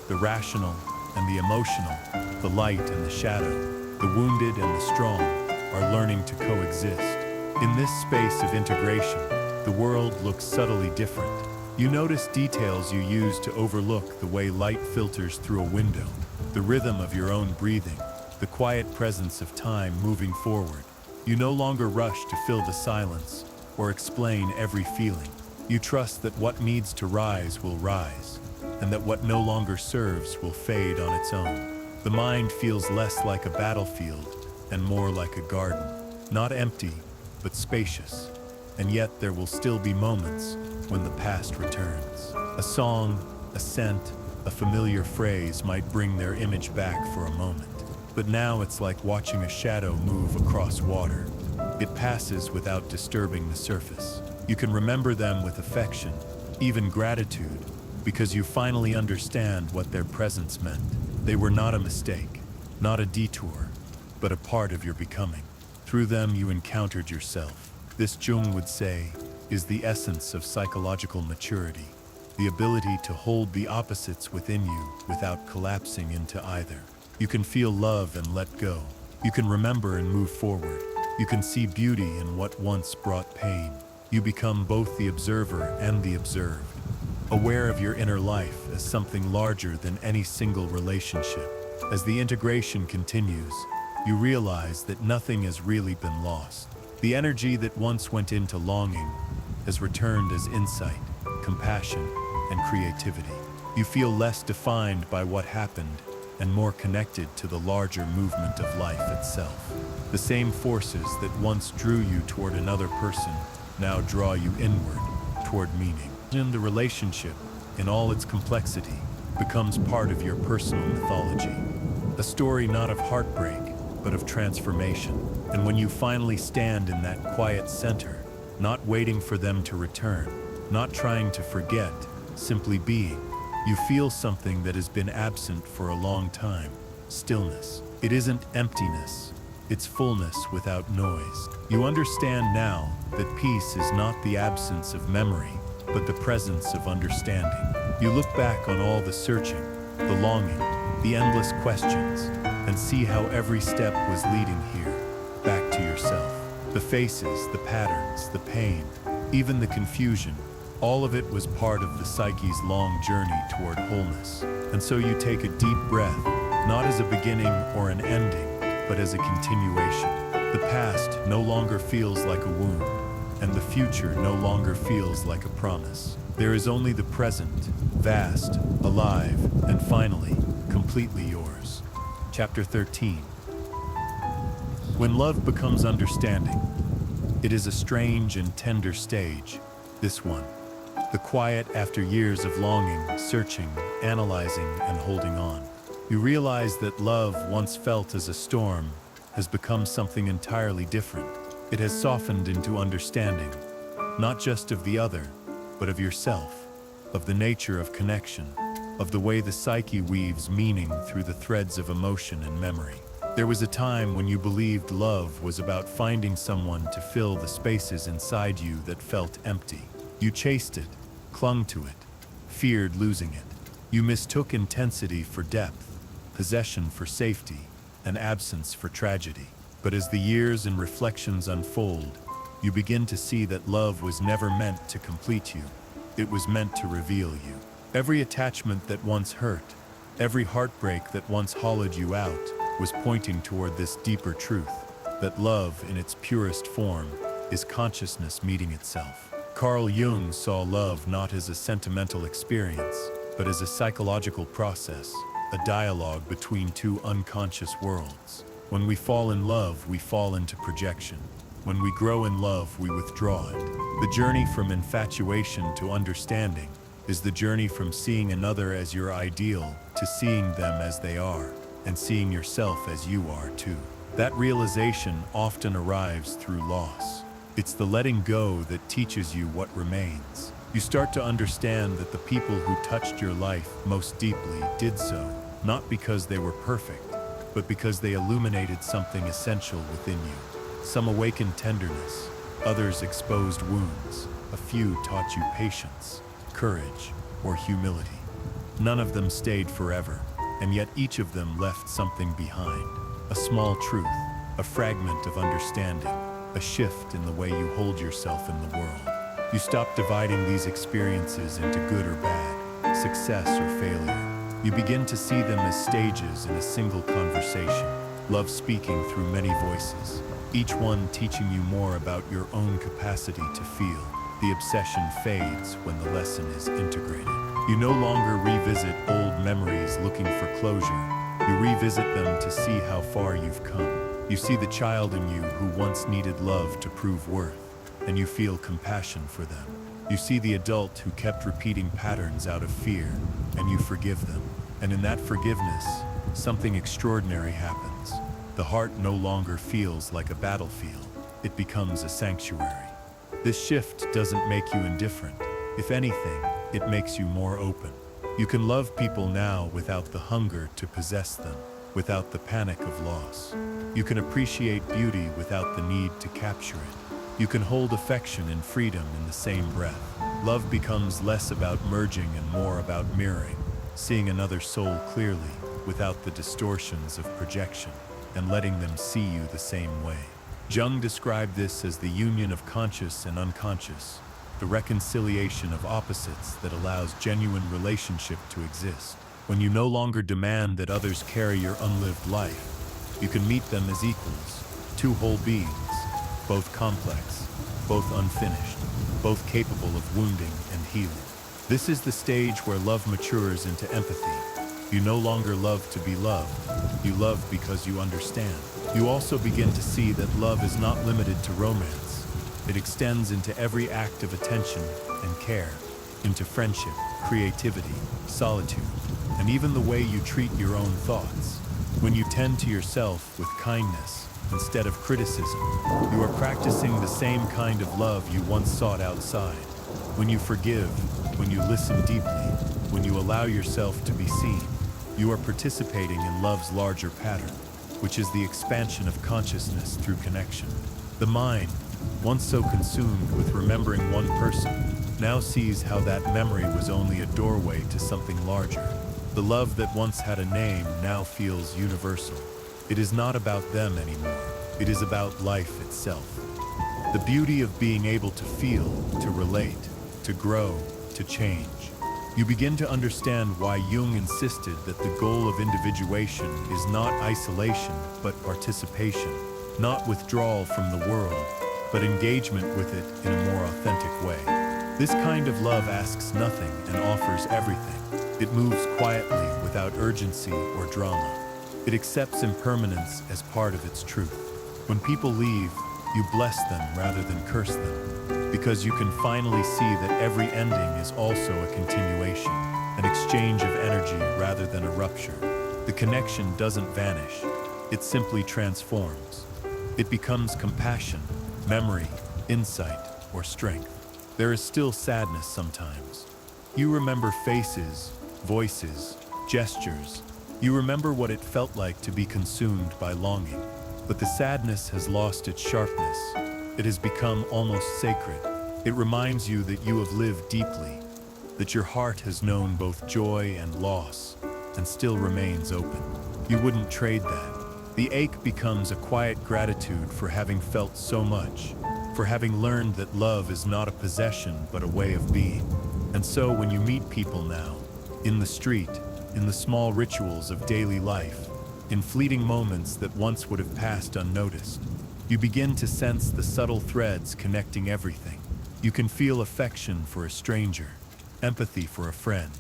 the rational and the emotional, the light and the shadow, the wounded and the strong, are learning to coexist. In this space of integration, the world looks subtly different. You notice details you used to overlook, the way light filters through a window, the rhythm of your own breathing, the quiet presence of time moving forward. You no longer rush to fill the silence or explain every feeling. You trust that what needs to rise will rise, and that what no longer serves will fade on its own. The mind feels less like a battlefield and more like a garden, not empty, but spacious. And yet there will still be moments when the past returns. A song, a scent, a familiar phrase might bring their image back for a moment. But now it's like watching a shadow move across water. It passes without disturbing the surface. You can remember them with affection, even gratitude, because you finally understand what their presence meant. They were not a mistake, not a detour, but a part of your becoming. Through them you encountered yourself. This, Jung would say, is the essence of psychological maturity, the ability to hold the opposites within you without collapsing into either. You can feel love and let go. You can remember and move forward. You can see beauty in what once brought pain. You become both the observer and the observed, aware of your inner life as something larger than any single relationship. As the integration continues, you realize that nothing has really been lost. The energy that once went into longing has returned as insight, compassion, and creativity. You feel less defined by what happened and more connected to the larger movement of life itself. The same forces that once drew you toward another person now draw you inward, toward meaning. And the relationship, in all its complexity, becomes part of your personal mythology. A story not of heartbreak, but of transformation. And when you finally stand in that quiet center, not waiting for them to return, not trying to forget, simply being, you feel something that has been absent for a long time: stillness. It isn't emptiness, it's fullness without noise. You understand now that peace is not the absence of memory, but the presence of understanding. You look back on all the searching, the longing, the endless questions, and see how every step was leading here, back to yourself. The faces, the patterns, the pain, even the confusion, all of it was part of the psyche's long journey toward wholeness. And so you take a deep breath, not as a beginning or an ending, but as a continuation. The past no longer feels like a wound, and the future no longer feels like a promise. There is only the present, vast, alive, and finally, completely yours. Chapter 13. When love becomes understanding, it is a strange and tender stage, this one. The quiet after years of longing, searching, analyzing, and holding on. You realize that love, once felt as a storm, has become something entirely different. It has softened into understanding, not just of the other, but of yourself, of the nature of connection, of the way the psyche weaves meaning through the threads of emotion and memory. There was a time when you believed love was about finding someone to fill the spaces inside you that felt empty. You chased it, clung to it, feared losing it. You mistook intensity for depth, possession for safety, and absence for tragedy. But as the years and reflections unfold, you begin to see that love was never meant to complete you. It was meant to reveal you. Every attachment that once hurt, every heartbreak that once hollowed you out, was pointing toward this deeper truth, that love, in its purest form, is consciousness meeting itself. Carl Jung saw love not as a sentimental experience, but as a psychological process, a dialogue between two unconscious worlds. When we fall in love, we fall into projection. When we grow in love, we withdraw it. The journey from infatuation to understanding is the journey from seeing another as your ideal to seeing them as they are, and seeing yourself as you are too. That realization often arrives through loss. It's the letting go that teaches you what remains. You start to understand that the people who touched your life most deeply did so, not because they were perfect, but because they illuminated something essential within you. Some awakened tenderness, others exposed wounds, a few taught you patience, courage, or humility. None of them stayed forever, and yet each of them left something behind. A small truth, a fragment of understanding, a shift in the way you hold yourself in the world. You stop dividing these experiences into good or bad, success or failure. You begin to see them as stages in a single conversation, love speaking through many voices, each one teaching you more about your own capacity to feel. The obsession fades when the lesson is integrated. You no longer revisit old memories looking for closure. You revisit them to see how far you've come. You see the child in you who once needed love to prove worth, and you feel compassion for them. You see the adult who kept repeating patterns out of fear, and you forgive them. And in that forgiveness, something extraordinary happens. The heart no longer feels like a battlefield. It becomes a sanctuary. This shift doesn't make you indifferent. If anything, it makes you more open. You can love people now without the hunger to possess them, without the panic of loss. You can appreciate beauty without the need to capture it. You can hold affection and freedom in the same breath. Love becomes less about merging and more about mirroring, seeing another soul clearly without the distortions of projection, and letting them see you the same way. Jung described this as the union of conscious and unconscious, the reconciliation of opposites that allows genuine relationship to exist. When you no longer demand that others carry your unlived life, you can meet them as equals, two whole beings, both complex, both unfinished, both capable of wounding and healing. This is the stage where love matures into empathy. You no longer love to be loved, you love because you understand. You also begin to see that love is not limited to romance. It extends into every act of attention and care, into friendship, creativity, solitude, and even the way you treat your own thoughts. When you tend to yourself with kindness instead of criticism, you are practicing the same kind of love you once sought outside. When you forgive, when you listen deeply, when you allow yourself to be seen, you are participating in love's larger pattern, which is the expansion of consciousness through connection. The mind, once so consumed with remembering one person, now sees how that memory was only a doorway to something larger. The love that once had a name now feels universal. It is not about them anymore. It is about life itself. The beauty of being able to feel, to relate, to grow, to change. You begin to understand why Jung insisted that the goal of individuation is not isolation, but participation, not withdrawal from the world, but engagement with it in a more authentic way. This kind of love asks nothing and offers everything. It moves quietly without urgency or drama. It accepts impermanence as part of its truth. When people leave, you bless them rather than curse them, because you can finally see that every ending is also a continuation, an exchange of energy rather than a rupture. The connection doesn't vanish, it simply transforms. It becomes compassion, memory, insight, or strength. There is still sadness sometimes. You remember faces, voices, gestures. You remember what it felt like to be consumed by longing. But the sadness has lost its sharpness. It has become almost sacred. It reminds you that you have lived deeply, that your heart has known both joy and loss, and still remains open. You wouldn't trade that. The ache becomes a quiet gratitude for having felt so much, for having learned that love is not a possession but a way of being. And so when you meet people now, in the street, in the small rituals of daily life, in fleeting moments that once would have passed unnoticed, you begin to sense the subtle threads connecting everything. You can feel affection for a stranger, empathy for a friend,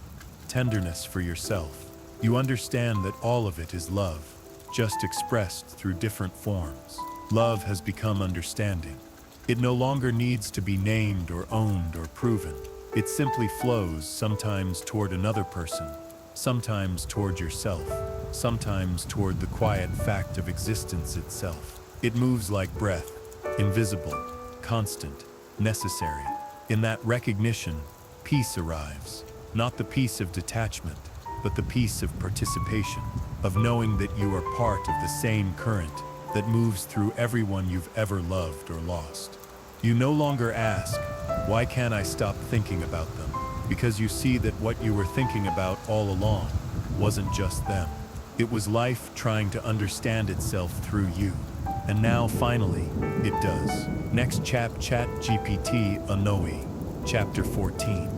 tenderness for yourself. You understand that all of it is love, just expressed through different forms. Love has become understanding. It no longer needs to be named or owned or proven. It simply flows, sometimes toward another person, sometimes toward yourself, sometimes toward the quiet fact of existence itself. It moves like breath, invisible, constant, necessary. In that recognition, peace arrives. Not the peace of detachment, but the peace of participation, of knowing that you are part of the same current that moves through everyone you've ever loved or lost. You no longer ask, why can't I stop thinking about them? Because you see that what you were thinking about all along wasn't just them. It was life trying to understand itself through you. And now, finally, it does. Next Chat GPT Anoi, Chapter 14.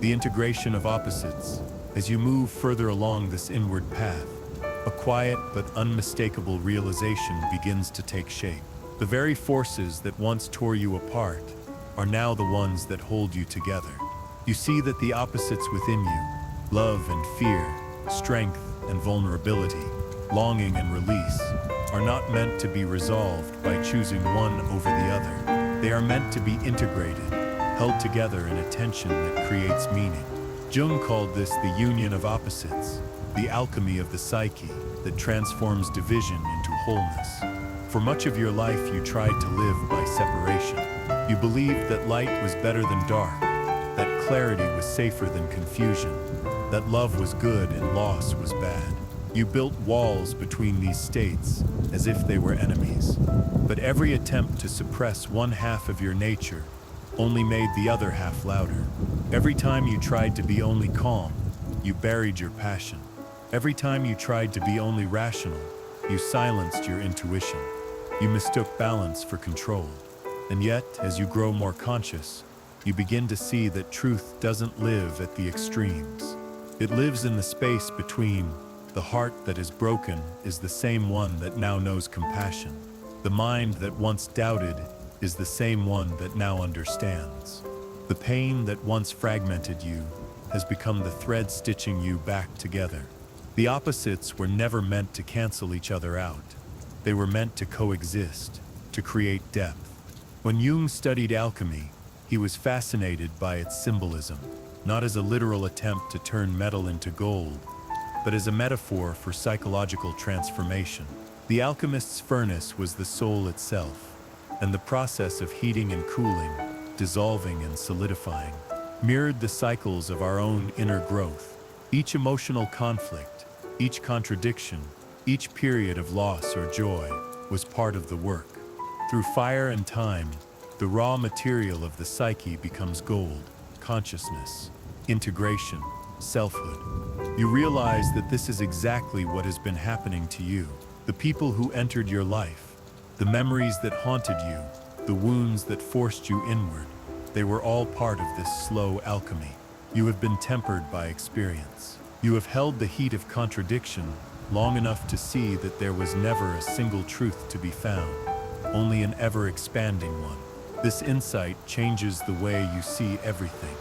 The integration of opposites. As you move further along this inward path, a quiet but unmistakable realization begins to take shape. The very forces that once tore you apart are now the ones that hold you together. You see that the opposites within you, love and fear, strength and vulnerability, longing and release, are not meant to be resolved by choosing one over the other. They are meant to be integrated, held together in a tension that creates meaning. Jung called this the union of opposites, the alchemy of the psyche that transforms division into wholeness. For much of your life, you tried to live by separation. You believed that light was better than dark, that clarity was safer than confusion, that love was good and loss was bad. You built walls between these states as if they were enemies. But every attempt to suppress one half of your nature only made the other half louder. Every time you tried to be only calm, you buried your passion. Every time you tried to be only rational, you silenced your intuition. You mistook balance for control. And yet, as you grow more conscious, you begin to see that truth doesn't live at the extremes. It lives in the space between. The heart that is broken is the same one that now knows compassion. The mind that once doubted is the same one that now understands. The pain that once fragmented you has become the thread stitching you back together. The opposites were never meant to cancel each other out. They were meant to coexist, to create depth. When Jung studied alchemy, he was fascinated by its symbolism, not as a literal attempt to turn metal into gold, but as a metaphor for psychological transformation. The alchemist's furnace was the soul itself, and the process of heating and cooling, dissolving and solidifying, mirrored the cycles of our own inner growth. Each emotional conflict, each contradiction, each period of loss or joy was part of the work. Through fire and time, the raw material of the psyche becomes gold, consciousness, integration, selfhood. You realize that this is exactly what has been happening to you. The people who entered your life, the memories that haunted you, the wounds that forced you inward, they were all part of this slow alchemy. You have been tempered by experience. You have held the heat of contradiction long enough to see that there was never a single truth to be found, only an ever-expanding one. This insight changes the way you see everything.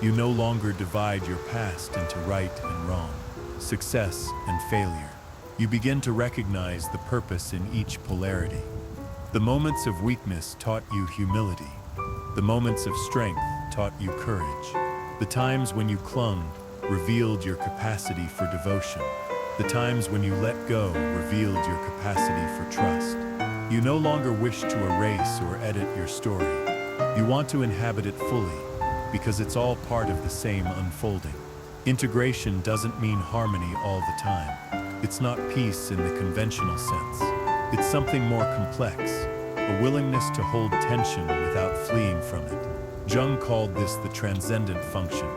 You no longer divide your past into right and wrong, success and failure. You begin to recognize the purpose in each polarity. The moments of weakness taught you humility. The moments of strength taught you courage. The times when you clung revealed your capacity for devotion. The times when you let go revealed your capacity for trust. You no longer wish to erase or edit your story. You want to inhabit it fully, because it's all part of the same unfolding. Integration doesn't mean harmony all the time. It's not peace in the conventional sense. It's something more complex, a willingness to hold tension without fleeing from it. Jung called this the transcendent function,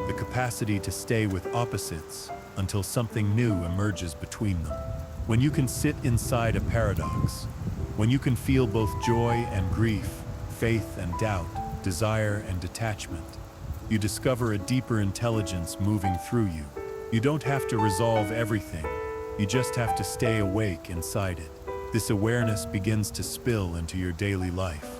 the capacity to stay with opposites until something new emerges between them. When you can sit inside a paradox, when you can feel both joy and grief, faith and doubt, desire and detachment, You discover a deeper intelligence moving through you. You don't have to resolve everything. You just have to stay awake inside it. This awareness begins to spill into your daily life.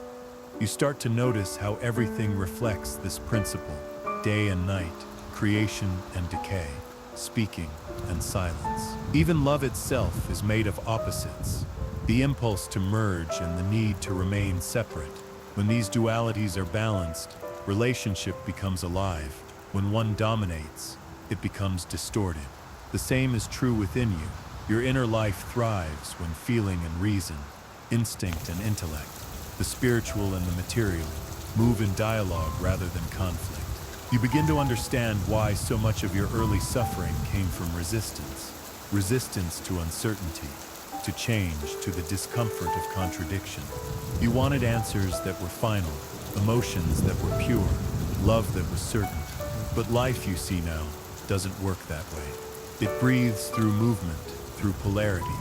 You start to notice how everything reflects this principle: day and night, creation and decay, speaking and silence. Even love itself is made of opposites: the impulse to merge and the need to remain separate. When these dualities are balanced, relationship becomes alive. When one dominates, it becomes distorted. The same is true within you. Your inner life thrives when feeling and reason, instinct and intellect, the spiritual and the material, move in dialogue rather than conflict. You begin to understand why so much of your early suffering came from resistance. Resistance to uncertainty, to change, to the discomfort of contradiction. You wanted answers that were final, emotions that were pure, love that was certain. But life, you see now, doesn't work that way. It breathes through movement, through polarity.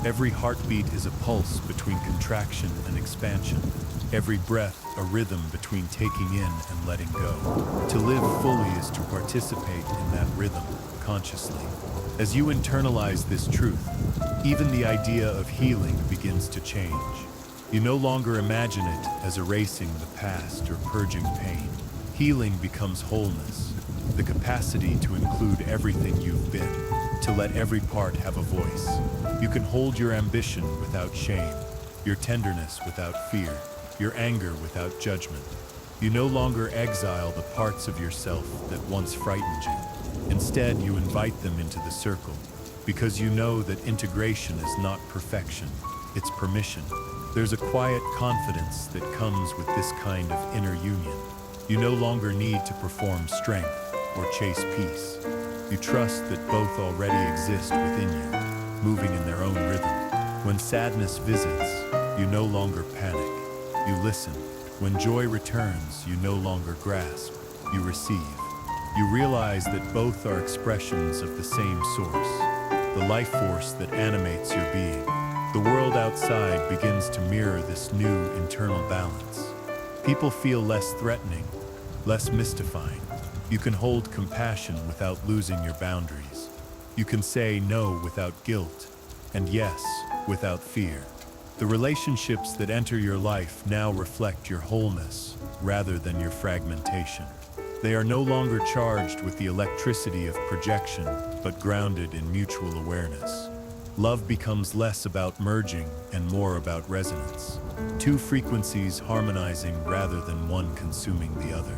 Every heartbeat is a pulse between contraction and expansion. Every breath a rhythm between taking in and letting go. To live fully is to participate in that rhythm consciously. As you internalize this truth, even the idea of healing begins to change. You no longer imagine it as erasing the past or purging pain. Healing becomes wholeness, the capacity to include everything you've been, to let every part have a voice. You can hold your ambition without shame, your tenderness without fear, your anger without judgment. You no longer exile the parts of yourself that once frightened you. Instead, you invite them into the circle, because you know that integration is not perfection, it's permission. There's a quiet confidence that comes with this kind of inner union. You no longer need to perform strength or chase peace. You trust that both already exist within you, moving in their own rhythm. When sadness visits, you no longer panic, you listen. When joy returns, you no longer grasp, you receive. You realize that both are expressions of the same source, the life force that animates your being. The world outside begins to mirror this new internal balance. People feel less threatening, less mystifying. You can hold compassion without losing your boundaries. You can say no without guilt, and yes without fear. The relationships that enter your life now reflect your wholeness rather than your fragmentation. They are no longer charged with the electricity of projection, but grounded in mutual awareness. Love becomes less about merging and more about resonance. Two frequencies harmonizing rather than one consuming the other.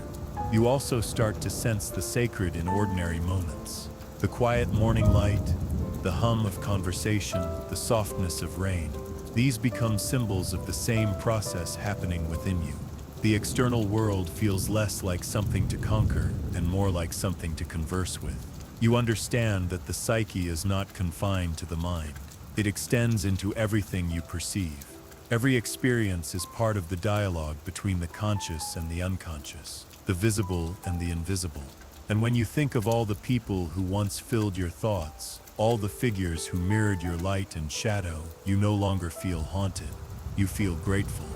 You also start to sense the sacred in ordinary moments. The quiet morning light, the hum of conversation, the softness of rain. These become symbols of the same process happening within you. The external world feels less like something to conquer and more like something to converse with. You understand that the psyche is not confined to the mind. It extends into everything you perceive. Every experience is part of the dialogue between the conscious and the unconscious, the visible and the invisible. And when you think of all the people who once filled your thoughts, all the figures who mirrored your light and shadow, you no longer feel haunted. You feel grateful.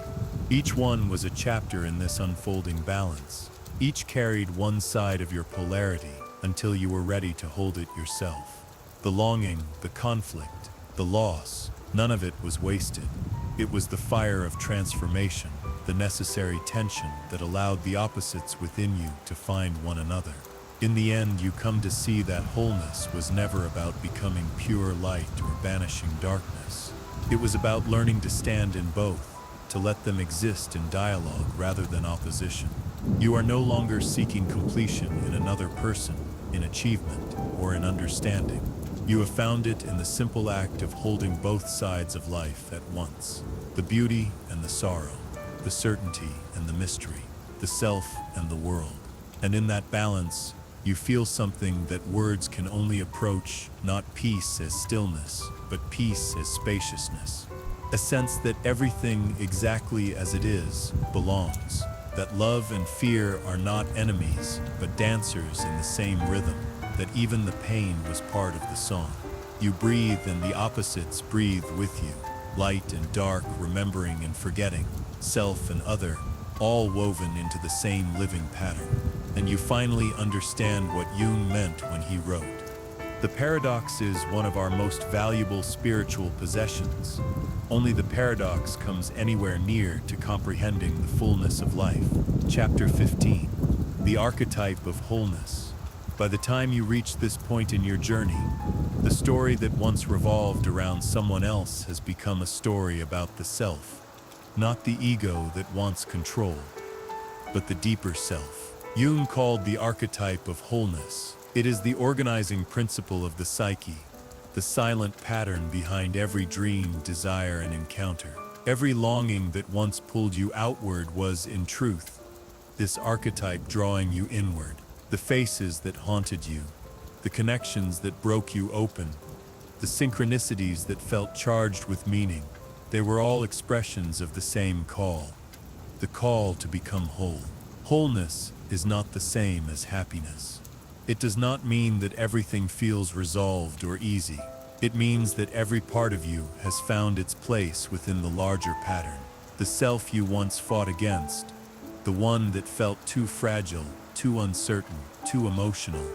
Each one was a chapter in this unfolding balance. Each carried one side of your polarity until you were ready to hold it yourself. The longing, the conflict, the loss, none of it was wasted. It was the fire of transformation, the necessary tension that allowed the opposites within you to find one another. In the end, you come to see that wholeness was never about becoming pure light or banishing darkness. It was about learning to stand in both, to let them exist in dialogue rather than opposition. You are no longer seeking completion in another person, in achievement, or in understanding. You have found it in the simple act of holding both sides of life at once, the beauty and the sorrow, the certainty and the mystery, the self and the world. And in that balance, you feel something that words can only approach, not peace as stillness, but peace as spaciousness. A sense that everything exactly as it is belongs, that love and fear are not enemies, but dancers in the same rhythm, that even the pain was part of the song. You breathe and the opposites breathe with you, light and dark, remembering and forgetting, self and other, all woven into the same living pattern. and you finally understand what Jung meant when he wrote, "The paradox is one of our most valuable spiritual possessions. Only the paradox comes anywhere near to comprehending the fullness of life." Chapter 15. The Archetype of Wholeness. By the time you reach this point in your journey, the story that once revolved around someone else has become a story about the self. Not the ego that wants control, but the deeper self. Jung called the archetype of wholeness. It is the organizing principle of the psyche, the silent pattern behind every dream, desire, and encounter. Every longing that once pulled you outward was, in truth, this archetype drawing you inward. The faces that haunted you, the connections that broke you open, the synchronicities that felt charged with meaning, they were all expressions of the same call, the call to become whole. Wholeness is not the same as happiness. It does not mean that everything feels resolved or easy. It means that every part of you has found its place within the larger pattern. The self you once fought against, the one that felt too fragile, too uncertain, too emotional,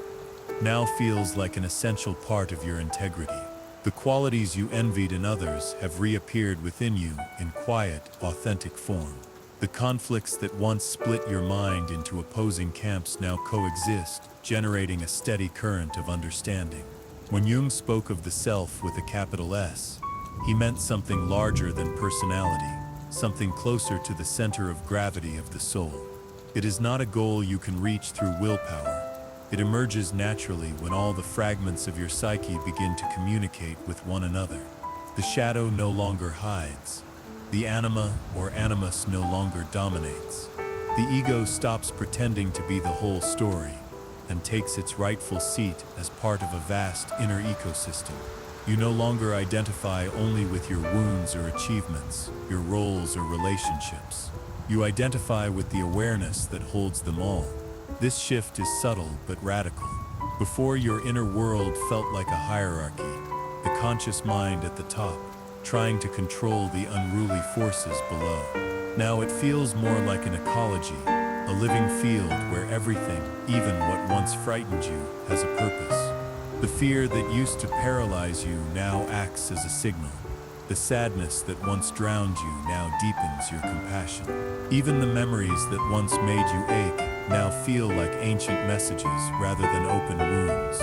now feels like an essential part of your integrity. The qualities you envied in others have reappeared within you in quiet, authentic form. The conflicts that once split your mind into opposing camps now coexist, generating a steady current of understanding. When Jung spoke of the self with a capital S, he meant something larger than personality, something closer to the center of gravity of the soul. It is not a goal you can reach through willpower. It emerges naturally when all the fragments of your psyche begin to communicate with one another. The shadow no longer hides. The anima or animus no longer dominates. The ego stops pretending to be the whole story and takes its rightful seat as part of a vast inner ecosystem. You no longer identify only with your wounds or achievements, your roles or relationships. You identify with the awareness that holds them all. This shift is subtle but radical. Before, your inner world felt like a hierarchy, the conscious mind at the top, trying to control the unruly forces below. Now it feels more like an ecology, a living field where everything, even what once frightened you, has a purpose. The fear that used to paralyze you now acts as a signal. The sadness that once drowned you now deepens your compassion. Even the memories that once made you ache now feel like ancient messages rather than open wounds.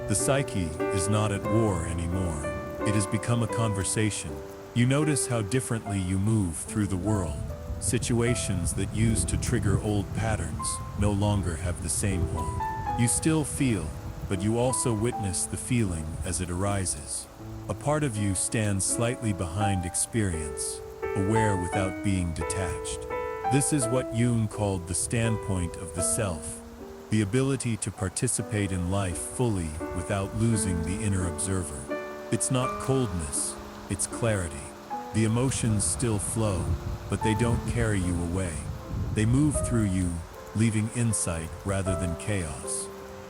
The psyche is not at war anymore. It has become a conversation. You notice how differently you move through the world. Situations that used to trigger old patterns no longer have the same hold. You still feel, but you also witness the feeling as it arises. A part of you stands slightly behind experience, aware without being detached. This is what Jung called the standpoint of the self, the ability to participate in life fully without losing the inner observer. It's not coldness, it's clarity. The emotions still flow, but they don't carry you away. They move through you, leaving insight rather than chaos.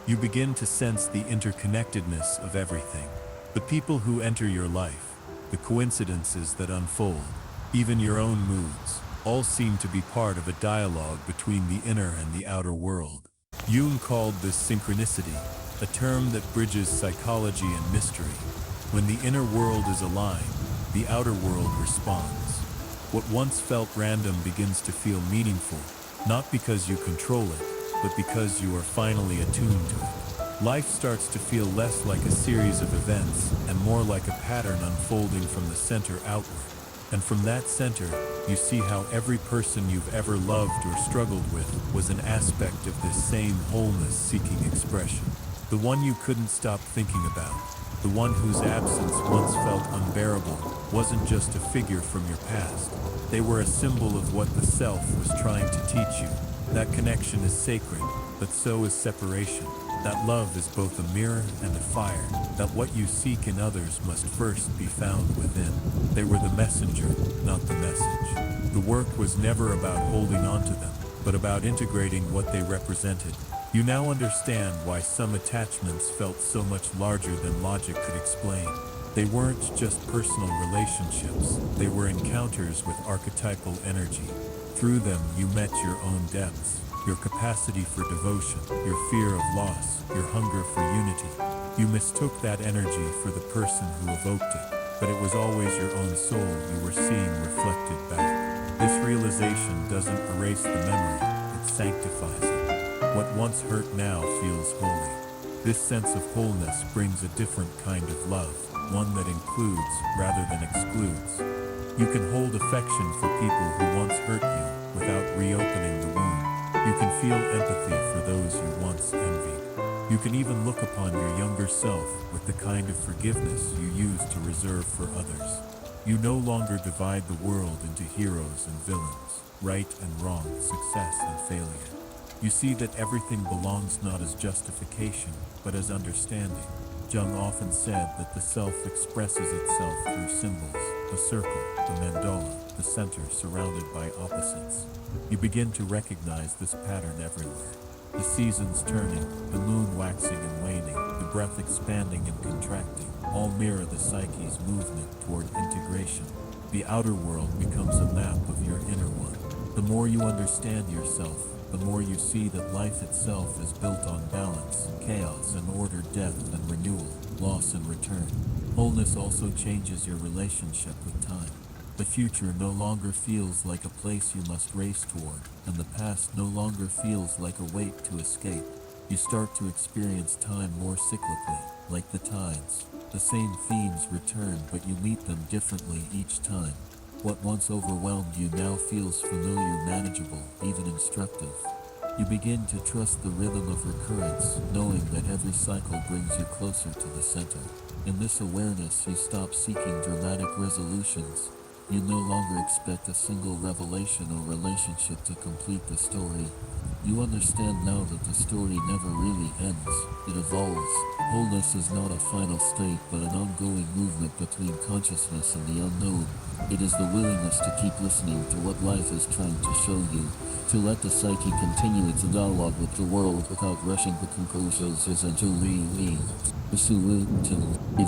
You begin to sense the interconnectedness of everything. The people who enter your life, the coincidences that unfold, even your own moods, all seem to be part of a dialogue between the inner and the outer world. Jung called this synchronicity, a term that bridges psychology and mystery. When the inner world is aligned, the outer world responds. What once felt random begins to feel meaningful, not because you control it, but because you are finally attuned to it. Life starts to feel less like a series of events and more like a pattern unfolding from the center outward. And from that center, you see how every person you've ever loved or struggled with was an aspect of this same wholeness-seeking expression. The one you couldn't stop thinking about, the one whose absence once felt unbearable, wasn't just a figure from your past. They were a symbol of what the self was trying to teach you. That connection is sacred, but so is separation. That love is both a mirror and a fire. That what you seek in others must first be found within. They were the messenger, not the message. The work was never about holding on to them, but about integrating what they represented. You now understand why some attachments felt so much larger than logic could explain. They weren't just personal relationships, they were encounters with archetypal energy. Through them, you met your own depths, your capacity for devotion, your fear of loss, your hunger for unity. You mistook that energy for the person who evoked it, but it was always your own soul you were seeing reflected back. This realization doesn't erase the memory, it sanctifies it. What once hurt now feels holy. This sense of wholeness brings a different kind of love, one that includes rather than excludes. You can hold affection for people who once hurt you without reopening the wound. You can feel empathy for those you once envied. You can even look upon your younger self with the kind of forgiveness you used to reserve for others. You no longer divide the world into heroes and villains, right and wrong, success and failure. You see that everything belongs not as justification, but as understanding. Jung often said that the self expresses itself through symbols, the circle, the mandala, the center surrounded by opposites. You begin to recognize this pattern everywhere. The seasons turning, the moon waxing and waning, the breath expanding and contracting, all mirror the psyche's movement toward integration. The outer world becomes a map of your inner one. The more you understand yourself, the more you see that life itself is built on balance, chaos and order, death and renewal, loss and return. Wholeness also changes your relationship with time. The future no longer feels like a place you must race toward, and the past no longer feels like a weight to escape. You start to experience time more cyclically, like the tides. The same themes return, but you meet them differently each time. What once overwhelmed you now feels familiar, manageable, even instructive. You begin to trust the rhythm of recurrence, knowing that every cycle brings you closer to the center. In this awareness, you stop seeking dramatic resolutions. You no longer expect a single revelation or relationship to complete the story. You understand now that the story never really ends. It evolves. Wholeness is not a final state, but an ongoing movement between consciousness and the unknown. It is the willingness to keep listening to what life is trying to show you, to let the psyche continue its dialogue with the world without rushing to conclusions. It's a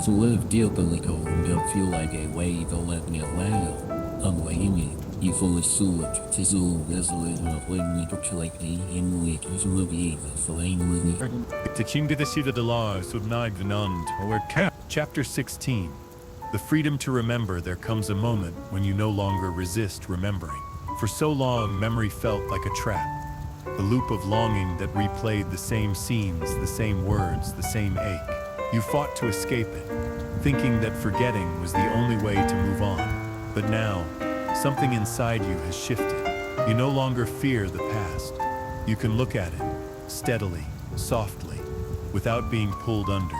to live deeply cold and feel like a wave to let me allow. Unwavering, you fully suit to so resolute when we calculate the in which is revealed for Chapter 16. The freedom to remember. There comes a moment when you no longer resist remembering. For so long, memory felt like a trap, a loop of longing that replayed the same scenes, the same words, the same ache. You fought to escape it, thinking that forgetting was the only way to move on. But now, something inside you has shifted. You no longer fear the past. You can look at it, steadily, softly, without being pulled under.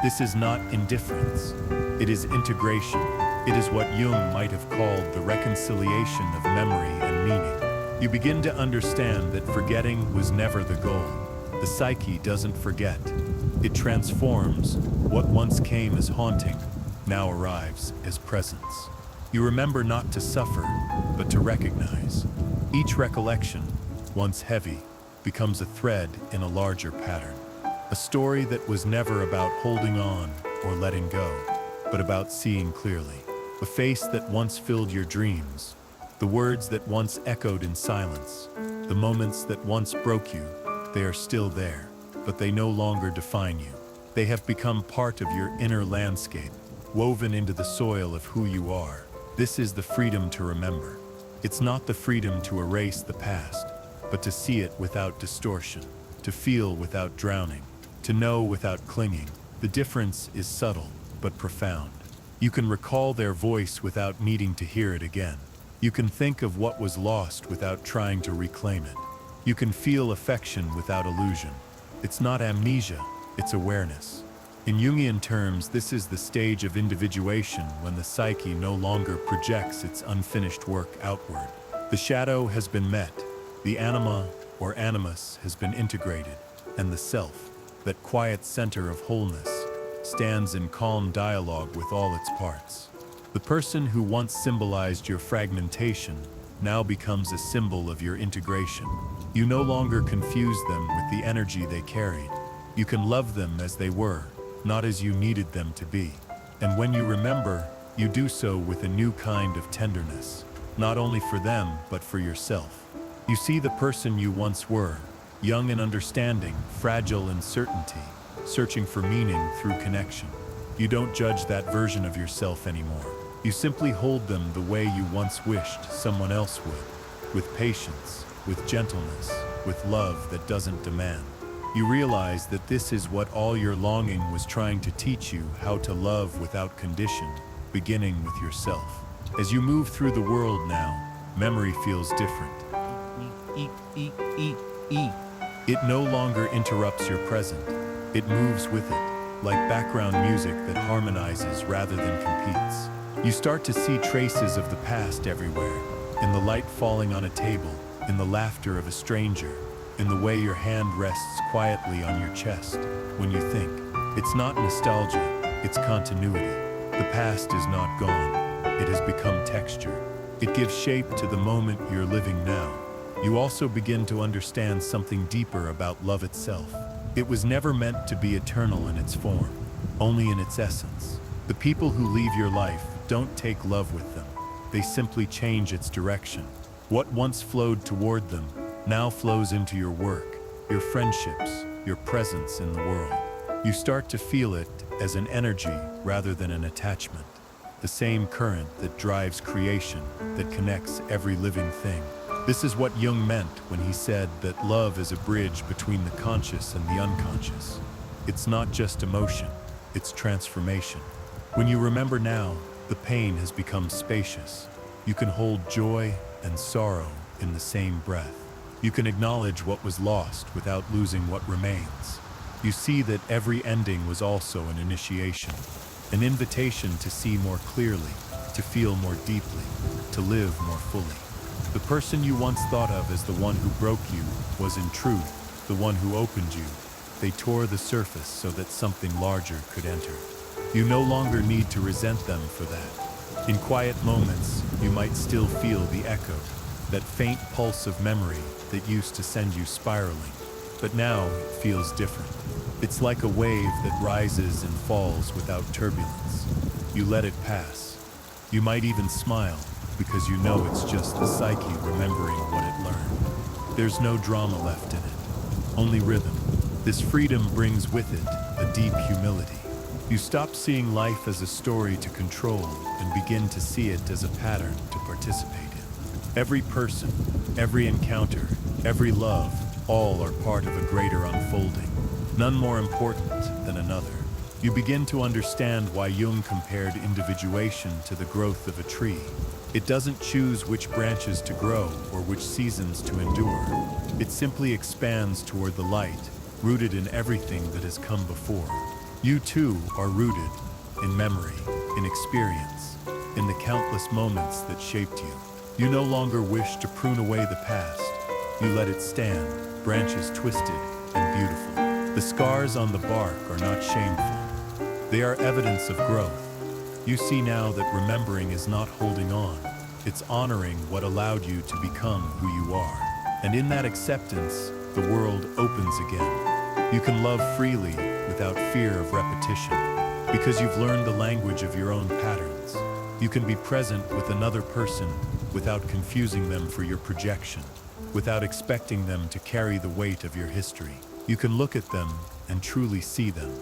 This is not indifference. It is integration. It is what Jung might have called the reconciliation of memory and meaning. You begin to understand that forgetting was never the goal. The psyche doesn't forget. It transforms. What once came as haunting now arrives as presence. You remember not to suffer, but to recognize. Each recollection, once heavy, becomes a thread in a larger pattern. A story that was never about holding on or letting go, but about seeing clearly. A face that once filled your dreams, the words that once echoed in silence, the moments that once broke you. They are still there, but they no longer define you. They have become part of your inner landscape, woven into the soil of who you are. This is the freedom to remember. It's not the freedom to erase the past, but to see it without distortion, to feel without drowning, to know without clinging. The difference is subtle, but profound. You can recall their voice without needing to hear it again. You can think of what was lost without trying to reclaim it. You can feel affection without illusion. It's not amnesia, it's awareness. In Jungian terms, this is the stage of individuation when the psyche no longer projects its unfinished work outward. The shadow has been met, the anima or animus has been integrated, and the self, that quiet center of wholeness, stands in calm dialogue with all its parts. The person who once symbolized your fragmentation now becomes a symbol of your integration. You no longer confuse them with the energy they carried. You can love them as they were, not as you needed them to be. And when you remember, you do so with a new kind of tenderness, not only for them, but for yourself. You see the person you once were, young in understanding, fragile in certainty, searching for meaning through connection. You don't judge that version of yourself anymore. You simply hold them the way you once wished someone else would, with patience, with gentleness, with love that doesn't demand. You realize that this is what all your longing was trying to teach you, how to love without condition, beginning with yourself. As you move through the world now, memory feels different. It no longer interrupts your present. It moves with it, like background music that harmonizes rather than competes. You start to see traces of the past everywhere, in the light falling on a table, in the laughter of a stranger, in the way your hand rests quietly on your chest when you think. It's not nostalgia, it's continuity. The past is not gone. It has become texture. It gives shape to the moment you're living now. You also begin to understand something deeper about love itself. It was never meant to be eternal in its form, only in its essence. The people who leave your life don't take love with them. They simply change its direction. What once flowed toward them now flows into your work, your friendships, your presence in the world. You start to feel it as an energy rather than an attachment. The same current that drives creation, that connects every living thing. This is what Jung meant when he said that love is a bridge between the conscious and the unconscious. It's not just emotion, it's transformation. When you remember now, the pain has become spacious. You can hold joy and sorrow in the same breath. You can acknowledge what was lost without losing what remains. You see that every ending was also an initiation, an invitation to see more clearly, to feel more deeply, to live more fully. The person you once thought of as the one who broke you was in truth the one who opened you. They tore the surface so that something larger could enter. You no longer need to resent them for that. In quiet moments, you might still feel the echo, that faint pulse of memory that used to send you spiraling. But now it feels different. It's like a wave that rises and falls without turbulence. You let it pass. You might even smile, because you know it's just the psyche remembering what it learned. There's no drama left in it, only rhythm. This freedom brings with it a deep humility. You stop seeing life as a story to control and begin to see it as a pattern to participate in. Every person, every encounter, every love, all are part of a greater unfolding, none more important than another. You begin to understand why Jung compared individuation to the growth of a tree. It doesn't choose which branches to grow or which seasons to endure. It simply expands toward the light, rooted in everything that has come before. You too are rooted in memory, in experience, in the countless moments that shaped you. You no longer wish to prune away the past. You let it stand, branches twisted and beautiful. The scars on the bark are not shameful. They are evidence of growth. You see now that remembering is not holding on. It's honoring what allowed you to become who you are. And in that acceptance, the world opens again. You can love freely without fear of repetition, because you've learned the language of your own patterns. You can be present with another person without confusing them for your projection, without expecting them to carry the weight of your history. You can look at them and truly see them,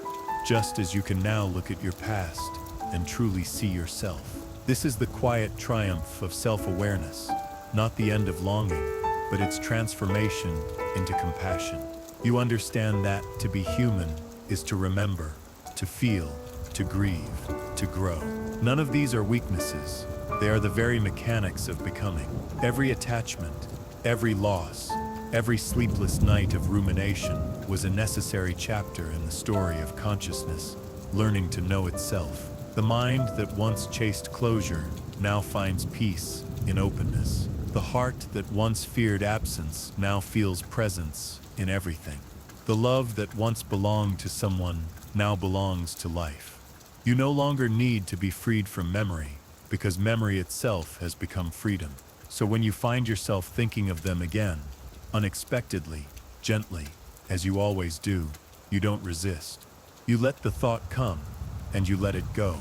just as you can now look at your past and truly see yourself. This is the quiet triumph of self-awareness, not the end of longing, but its transformation into compassion. You understand that to be human is to remember, to feel, to grieve, to grow. None of these are weaknesses. They are the very mechanics of becoming. Every attachment, every loss, every sleepless night of rumination was a necessary chapter in the story of consciousness, learning to know itself. The mind that once chased closure now finds peace in openness. The heart that once feared absence now feels presence in everything. The love that once belonged to someone now belongs to life. You no longer need to be freed from memory, because memory itself has become freedom. So when you find yourself thinking of them again, unexpectedly, gently, as you always do, you don't resist. You let the thought come, and you let it go.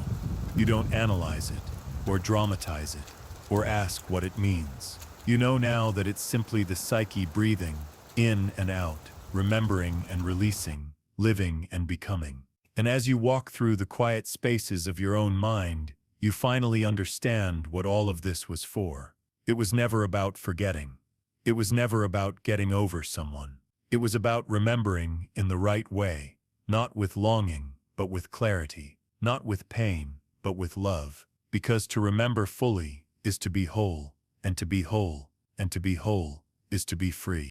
You don't analyze it, or dramatize it, or ask what it means. You know now that it's simply the psyche breathing, in and out, remembering and releasing, living and becoming. And as you walk through the quiet spaces of your own mind, you finally understand what all of this was for. It was never about forgetting. It was never about getting over someone. It was about remembering in the right way, not with longing, but with clarity, not with pain, but with love. Because to remember fully is to be whole, and to be whole, and to be whole is to be free.